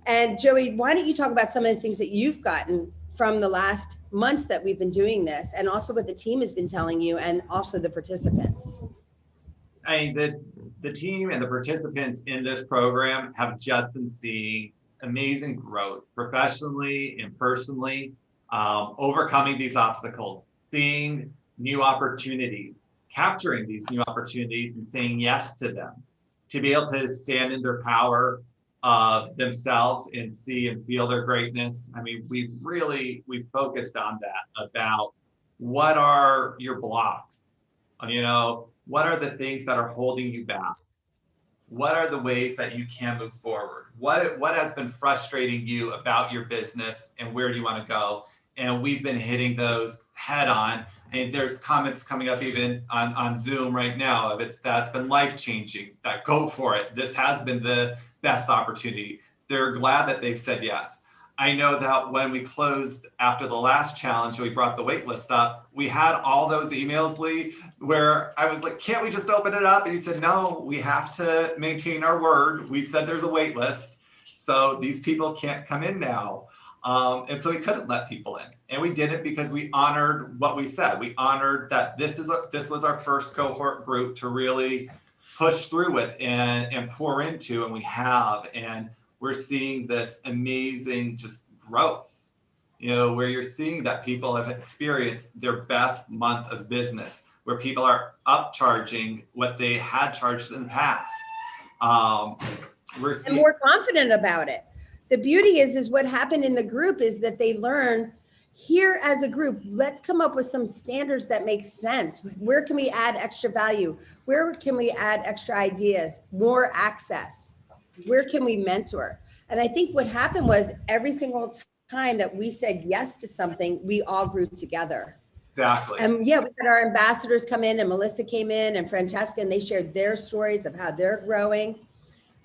And Joey, why don't you talk about some of the things that you've gotten from the last months that we've been doing this, and also what the team has been telling you, and also the participants. I mean, the team and the participants in this program have just been seeing amazing growth professionally and personally, overcoming these obstacles, seeing new opportunities, capturing these new opportunities and saying yes to them, to be able to stand in their power of themselves and see and feel their greatness. I mean, we've focused on that, about what are your blocks, what are the things that are holding you back? What are the ways that you can move forward? What has been frustrating you about your business and where do you want to go? And we've been hitting those head on. And there's comments coming up even on Zoom right now that's been life-changing, that go for it. This has been the best opportunity. They're glad that they've said yes. I know that when we closed after the last challenge, we brought the wait list up. We had all those emails, Lee, where I was like, can't we just open it up? And you said, no, we have to maintain our word. We said there's a wait list. So these people can't come in now. And so we couldn't let people in. And we did it because we honored what we said. We honored that this was our first cohort group to really push through with and pour into, and we have. And we're seeing this amazing just growth, where you're seeing that people have experienced their best month of business, where people are upcharging what they had charged in the past. We're seeing and more confident about it. The beauty is what happened in the group is that they learn here as a group, let's come up with some standards that make sense. Where can we add extra value? Where can we add extra ideas, more access? Where can we mentor? And I think what happened was every single time that we said yes to something, we all grew together. Exactly. And yeah, we had our ambassadors come in, and Melissa came in, and Francesca, and they shared their stories of how they're growing.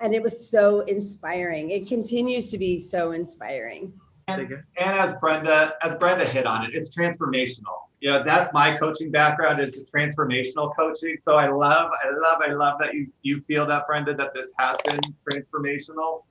And it was so inspiring. It continues to be so inspiring. And as Brenda hit on it, it's transformational. That's my coaching background, is transformational coaching. So I love that you feel that, Brenda, that this has been transformational.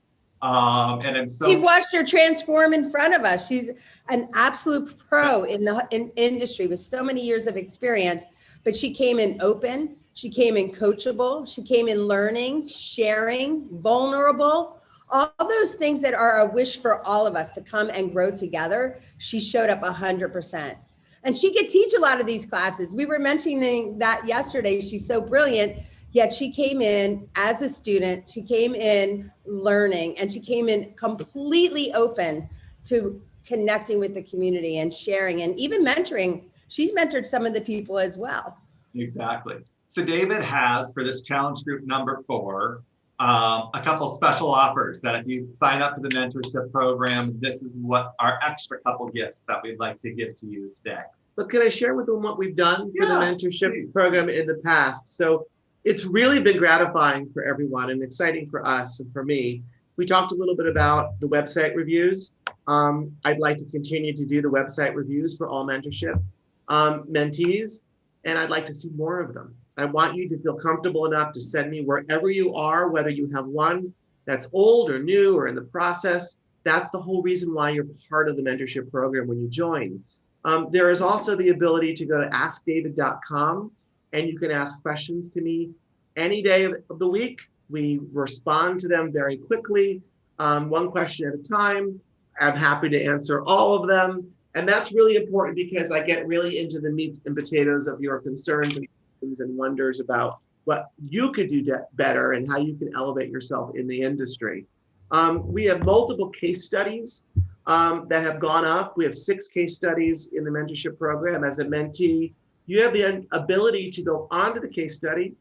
And I'm so. We've watched her transform in front of us. She's an absolute pro in the industry with so many years of experience, but she came in open. She came in coachable. She came in learning, sharing, vulnerable, all those things that are a wish for all of us to come and grow together. She showed up 100%. And she could teach a lot of these classes. We were mentioning that yesterday. She's so brilliant, yet she came in as a student. She came in learning, and she came in completely open to connecting with the community and sharing and even mentoring. She's mentored some of the people as well. Exactly. So David has, for this challenge group number 4, a couple special offers that if you sign up for the mentorship program, this is what our extra couple gifts that we'd like to give to you today. But can I share with them what we've done for the mentorship program in the past? So it's really been gratifying for everyone and exciting for us and for me. We talked a little bit about the website reviews. I'd like to continue to do the website reviews for all mentorship mentees, and I'd like to see more of them. I want you to feel comfortable enough to send me wherever you are, whether you have one that's old or new or in the process. That's the whole reason why you're part of the mentorship program when you join. There is also the ability to go to askdavid.com, and you can ask questions to me any day of the week. We respond to them very quickly, one question at a time. I'm happy to answer all of them. And that's really important because I get really into the meat and potatoes of your concerns and wonders about what you could do better and how you can elevate yourself in the industry. We have multiple case studies that have gone up. We have 6 case studies in the mentorship program. As a mentee, you have the ability to go onto the case study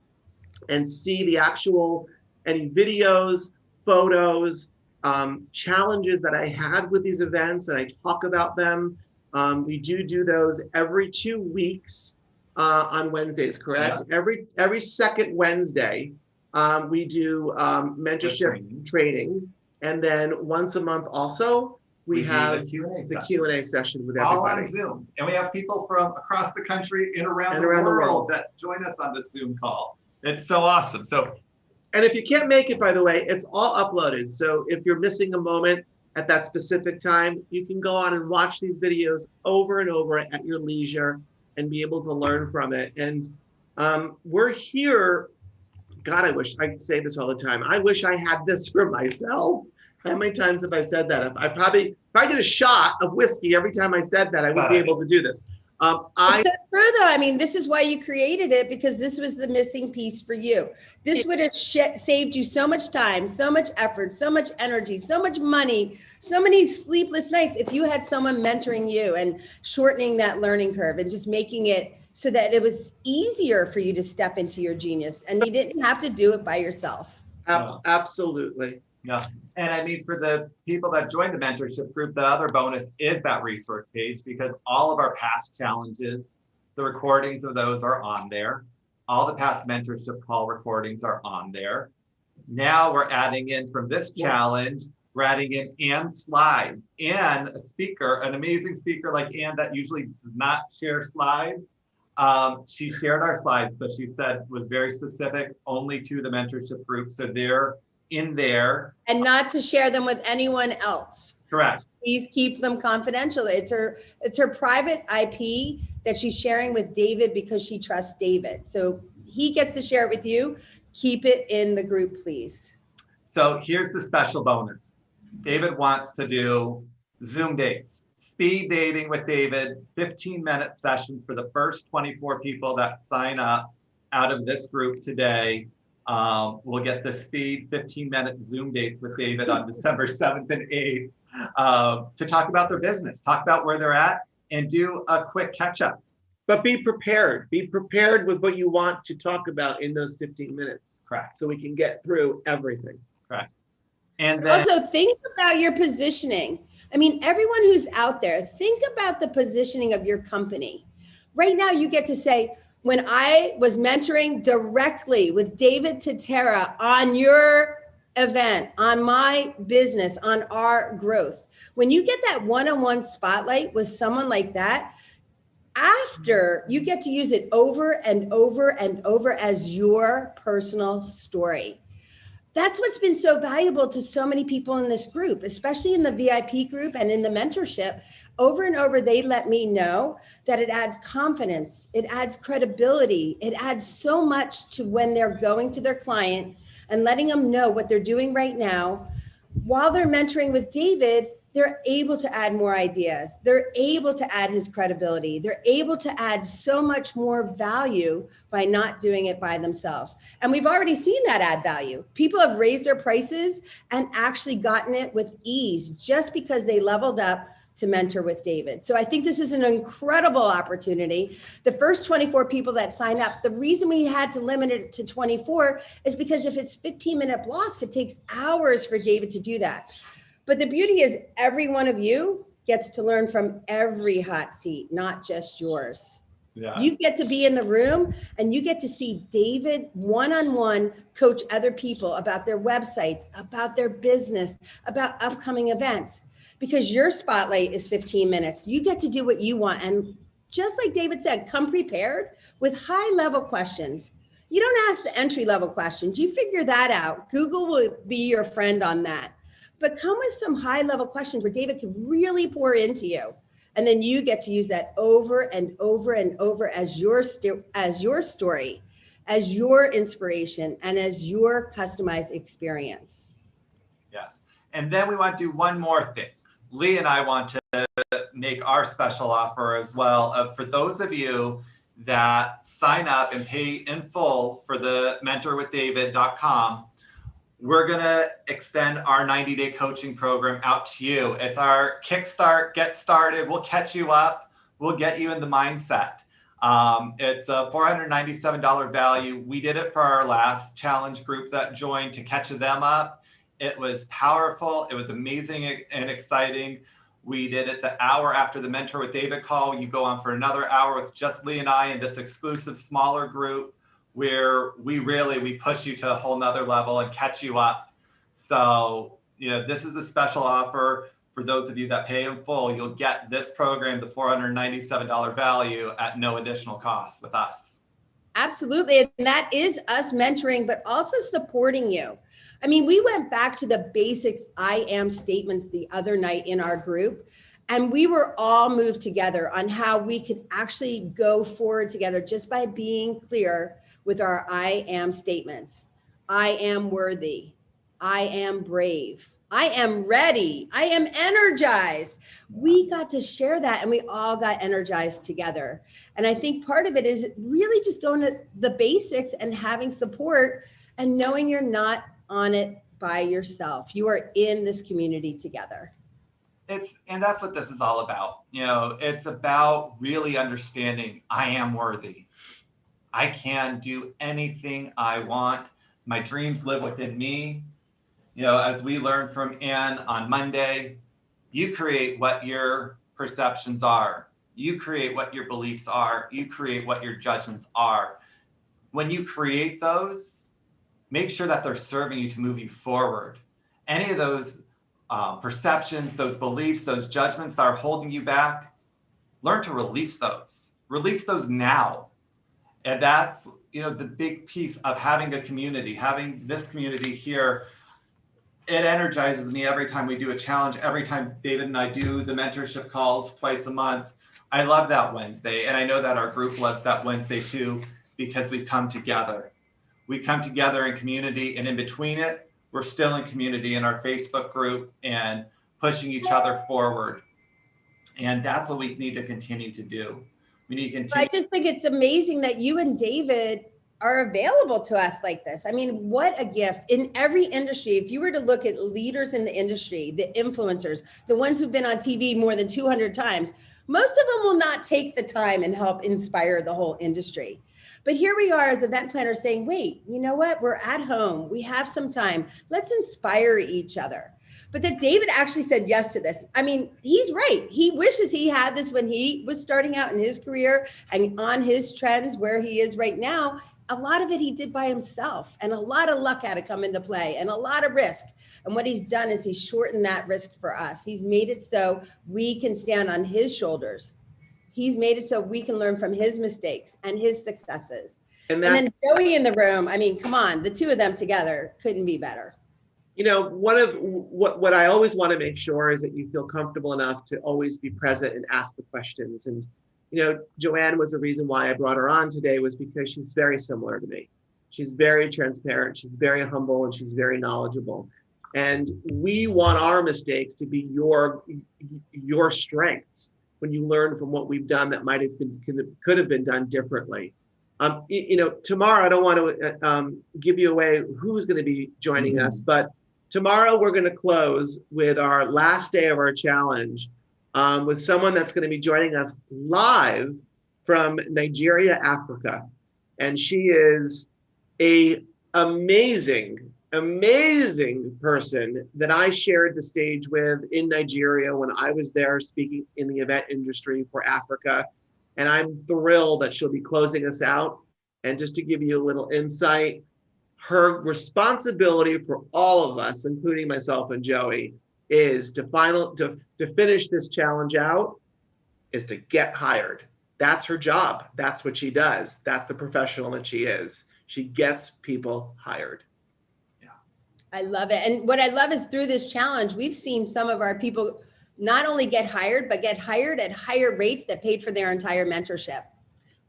and see the actual, any videos, photos, challenges that I had with these events, and I talk about them. We do those every 2 weeks on Wednesdays, correct? Yeah. Every second Wednesday, we do mentorship training. And then once a month also, we have the Q&A session with everybody. All on Zoom. And we have people from across the country and around the world that join us on this Zoom call. It's so awesome. And if you can't make it, by the way, it's all uploaded. So if you're missing a moment at that specific time, you can go on and watch these videos over and over at your leisure and be able to learn from it. And we're here. God, I wish I could say this all the time. I wish I had this for myself. How many times have I said that? If I did a shot of whiskey every time I said that, I would be able to do this. It's so true, though. I mean, this is why you created it, because this was the missing piece for you. This would have saved you so much time, so much effort, so much energy, so much money, so many sleepless nights if you had someone mentoring you and shortening that learning curve and just making it so that it was easier for you to step into your genius and you didn't have to do it by yourself. Absolutely. Yeah. And I mean, for the people that joined the mentorship group, the other bonus is that resource page, because all of our past challenges, the recordings of those are on there. All the past mentorship call recordings are on there. Now we're adding in, from this challenge, we're adding in Ann slides and a speaker, an amazing speaker like Ann that usually does not share slides. She shared our slides, but she said was very specific only to the mentorship group. So they're in there. And not to share them with anyone else. Correct. Please keep them confidential. It's her private IP that she's sharing with David because she trusts David. So he gets to share it with you. Keep it in the group, please. So here's the special bonus. David wants to do Zoom dates, speed dating with David, 15-minute sessions for the first 24 people that sign up out of this group today. We'll get the speed 15-minute Zoom dates with David on December 7th and 8th to talk about their business, talk about where they're at, and do a quick catch-up. But be prepared. Be prepared with what you want to talk about in those 15 minutes. Correct. So we can get through everything. Correct. And then, also think about your positioning. I mean, everyone who's out there, think about the positioning of your company. Right now, you get to say, when I was mentoring directly with David Totera on your event, on my business, on our growth, when you get that one-on-one spotlight with someone like that, after you get to use it over and over and over as your personal story. That's what's been so valuable to so many people in this group, especially in the VIP group and in the mentorship. Over and over, they let me know that it adds confidence, it adds credibility, it adds so much to when they're going to their client and letting them know what they're doing right now. While they're mentoring with David, they're able to add more ideas. They're able to add his credibility. They're able to add so much more value by not doing it by themselves. And we've already seen that add value. People have raised their prices and actually gotten it with ease just because they leveled up to mentor with David. So I think this is an incredible opportunity. The first 24 people that sign up, the reason we had to limit it to 24 is because if it's 15-minute blocks, it takes hours for David to do that. But the beauty is every one of you gets to learn from every hot seat, not just yours. Yes. You get to be in the room and you get to see David one-on-one coach other people about their websites, about their business, about upcoming events. Because your spotlight is 15 minutes. You get to do what you want. And just like David said, come prepared with high-level questions. You don't ask the entry-level questions. You figure that out. Google will be your friend on that. But come with some high-level questions where David can really pour into you. And then you get to use that over and over and over as your story, as your inspiration, and as your customized experience. Yes. And then we want to do one more thing. Lee and I want to make our special offer as well for those of you that sign up and pay in full for the mentorwithdavid.com. We're going to extend our 90-day coaching program out to you. It's our kickstart, get started. We'll catch you up. We'll get you in the mindset. It's a $497 value. We did it for our last challenge group that joined to catch them up. It was powerful. It was amazing and exciting. We did it the hour after the Mentor with David call. You go on for another hour with just Lee and I in this exclusive smaller group where we push you to a whole nother level and catch you up. So, this is a special offer for those of you that pay in full. You'll get this program, the $497 value at no additional cost with us. Absolutely. And that is us mentoring, but also supporting you. I mean, we went back to the basics I am statements the other night in our group, and we were all moved together on how we could actually go forward together just by being clear with our I am statements. I am worthy. I am brave. I am ready. I am energized. We got to share that and we all got energized together. And I think part of it is really just going to the basics and having support and knowing you're not on it by yourself. You are in this community together. And that's what this is all about. It's about really understanding I am worthy. I can do anything I want. My dreams live within me. As we learned from Ann on Monday, you create what your perceptions are. You create what your beliefs are. You create what your judgments are. When you create those, make sure that they're serving you to move you forward. Any of those perceptions, those beliefs, those judgments that are holding you back, learn to release those. Release those now. And that's, the big piece of having a community, having this community here. It energizes me every time we do a challenge, every time David and I do the mentorship calls twice a month. I love that Wednesday. And I know that our group loves that Wednesday too, because we come together. We come together in community, and in between it, we're still in community in our Facebook group and pushing each other forward. And that's what we need to continue to do. We need to continue. I just think it's amazing that you and David are available to us like this. I mean, what a gift. In every industry, if you were to look at leaders in the industry, the influencers, the ones who've been on TV more than 200 times, most of them will not take the time and help inspire the whole industry. But here we are as event planners saying, wait, you know what? We're at home. We have some time. Let's inspire each other. but that David actually said yes to this. I mean, he's right. He wishes he had this when he was starting out in his career and on his trends where he is right now. A lot of it he did by himself, and a lot of luck had to come into play, and a lot of risk. And what he's done is he's shortened that risk for us. He's made it so we can stand on his shoulders. He's made it so we can learn from his mistakes and his successes. And then Joey in the room, I mean, come on, the two of them together couldn't be better. You know, one of what I always want to make sure is that you feel comfortable enough to always be present and ask the questions. And, you know, Joanne was the reason why I brought her on today, was because she's very similar to me. She's very transparent, she's very humble, and she's very knowledgeable. And we want our mistakes to be your strengths when you learn from what we've done that might have been, could have been done differently. You know, tomorrow, I don't want to give you away who's going to be joining us, but tomorrow we're going to close with our last day of our challenge with someone that's going to be joining us live from Nigeria, Africa. And she is an amazing person that I shared the stage with in Nigeria when I was there speaking in the event industry for Africa. And I'm thrilled that she'll be closing us out. And just to give you a little insight, her responsibility for all of us, including myself and Joey, is to finish this challenge out, is to get hired. That's her job. That's what she does. That's the professional that she is. She gets people hired. Yeah. I love it. And what I love is through this challenge, we've seen some of our people not only get hired, but get hired at higher rates that paid for their entire mentorship.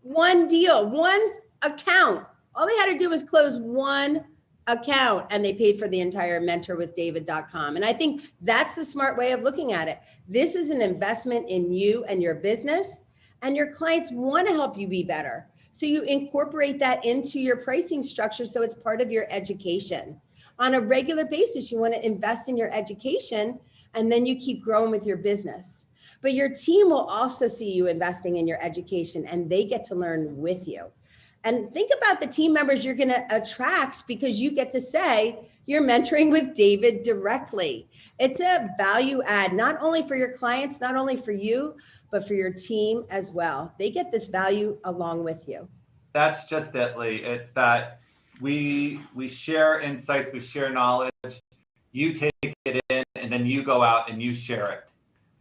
One deal, one account. All they had to do was close one account and they paid for the entire mentorwithdavid.com. And I think that's the smart way of looking at it. This is an investment in you and your business, and your clients want to help you be better. So you incorporate that into your pricing structure so it's part of your education. On a regular basis, you want to invest in your education, and then you keep growing with your business. But your team will also see you investing in your education, and they get to learn with you. And think about the team members you're going to attract, because you get to say you're mentoring with David directly. It's a value add, not only for your clients, not only for you, but for your team as well. They get this value along with you. That's just it, Lee. It's that we share insights, we share knowledge. You take it in, and then you go out and you share it.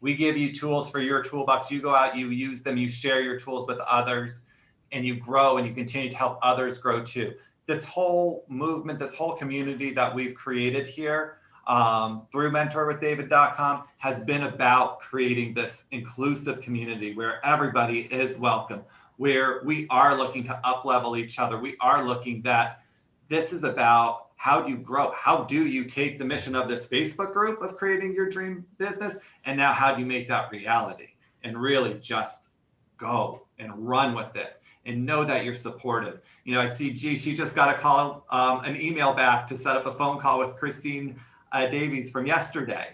We give you tools for your toolbox. You go out, you use them, you share your tools with others, and you grow, and you continue to help others grow too. This whole movement, this whole community that we've created here through mentorwithdavid.com has been about creating this inclusive community where everybody is welcome, where we are looking to up-level each other. We are looking that this is about how do you grow? How do you take the mission of this Facebook group of creating your dream business, and now how do you make that reality and really just go and run with it and know that you're supportive? You know, I see she just got a call, an email back to set up a phone call with Christine Davies from yesterday,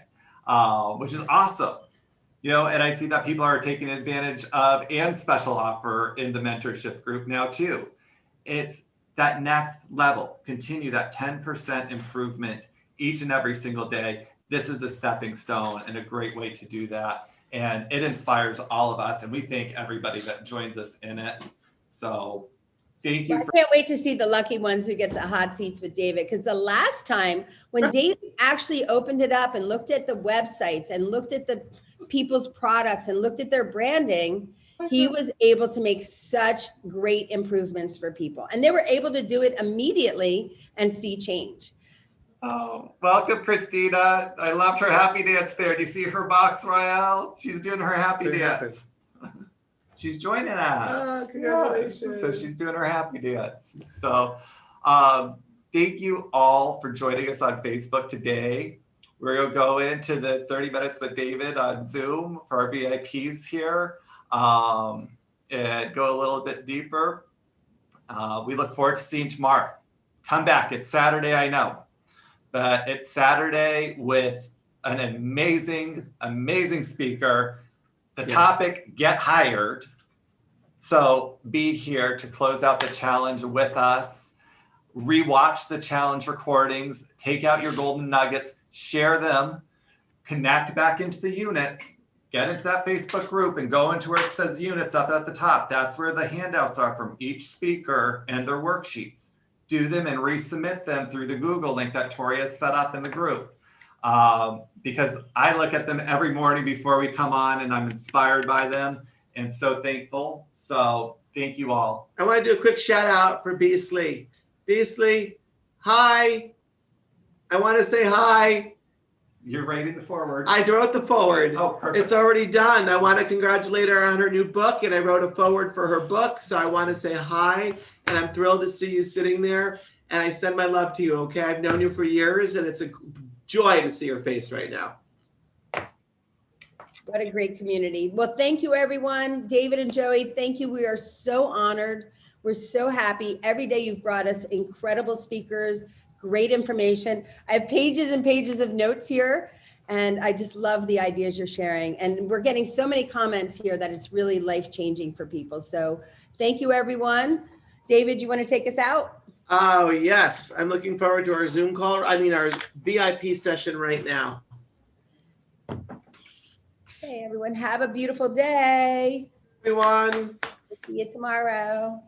which is awesome. You know, and I see that people are taking advantage of and special offer in the mentorship group now too. It's that next level, continue that 10% improvement each and every single day. This is a stepping stone and a great way to do that. And it inspires all of us, and we thank everybody that joins us in it. So thank you. I can't wait to see the lucky ones who get the hot seats with David, because the last time when David actually opened it up and looked at the websites and looked at the people's products and looked at their branding, he was able to make such great improvements for people, and they were able to do it immediately and see change. Oh, welcome, Christina. I loved her happy dance there. Do you see her box, Royale? She's doing her happy dance. She's joining us. Oh, congratulations. So she's doing her happy dance. So thank you all for joining us on Facebook today. We're going to go into the 30 minutes with David on Zoom for our VIPs here and go a little bit deeper. We look forward to seeing you tomorrow. Come back. It's Saturday, I know, but it's Saturday with an amazing, amazing speaker. The topic, get hired. So be here to close out the challenge with us. rewatch the challenge recordings, take out your golden nuggets, share them, connect back into the units, get into that Facebook group and go into where it says units up at the top. That's where the handouts are from each speaker and their worksheets. Do them and resubmit them through the Google link that Tori has set up in the group. Because I look at them every morning before we come on and I'm inspired by them and so thankful. So thank you all. I want to do a quick shout out for Beasley. Beasley, hi. I want to say hi. You're writing the forward. I wrote the forward. Oh, perfect. It's already done. I want to congratulate her on her new book, and I wrote a forward for her book. So I want to say hi, and I'm thrilled to see you sitting there. And I send my love to you, okay? I've known you for years, and it's a joy to see your face right now. What a great community. Well, thank you, everyone. David and Joey, thank you. We are so honored. We're so happy. Every day you've brought us incredible speakers, great information. I have pages and pages of notes here, and I just love the ideas you're sharing. And we're getting so many comments here that it's really life-changing for people. So thank you, everyone. David, you want to take us out? Oh, yes. I'm looking forward to our Zoom call. Our VIP session right now. Hey, everyone. Have a beautiful day. Everyone. See you tomorrow.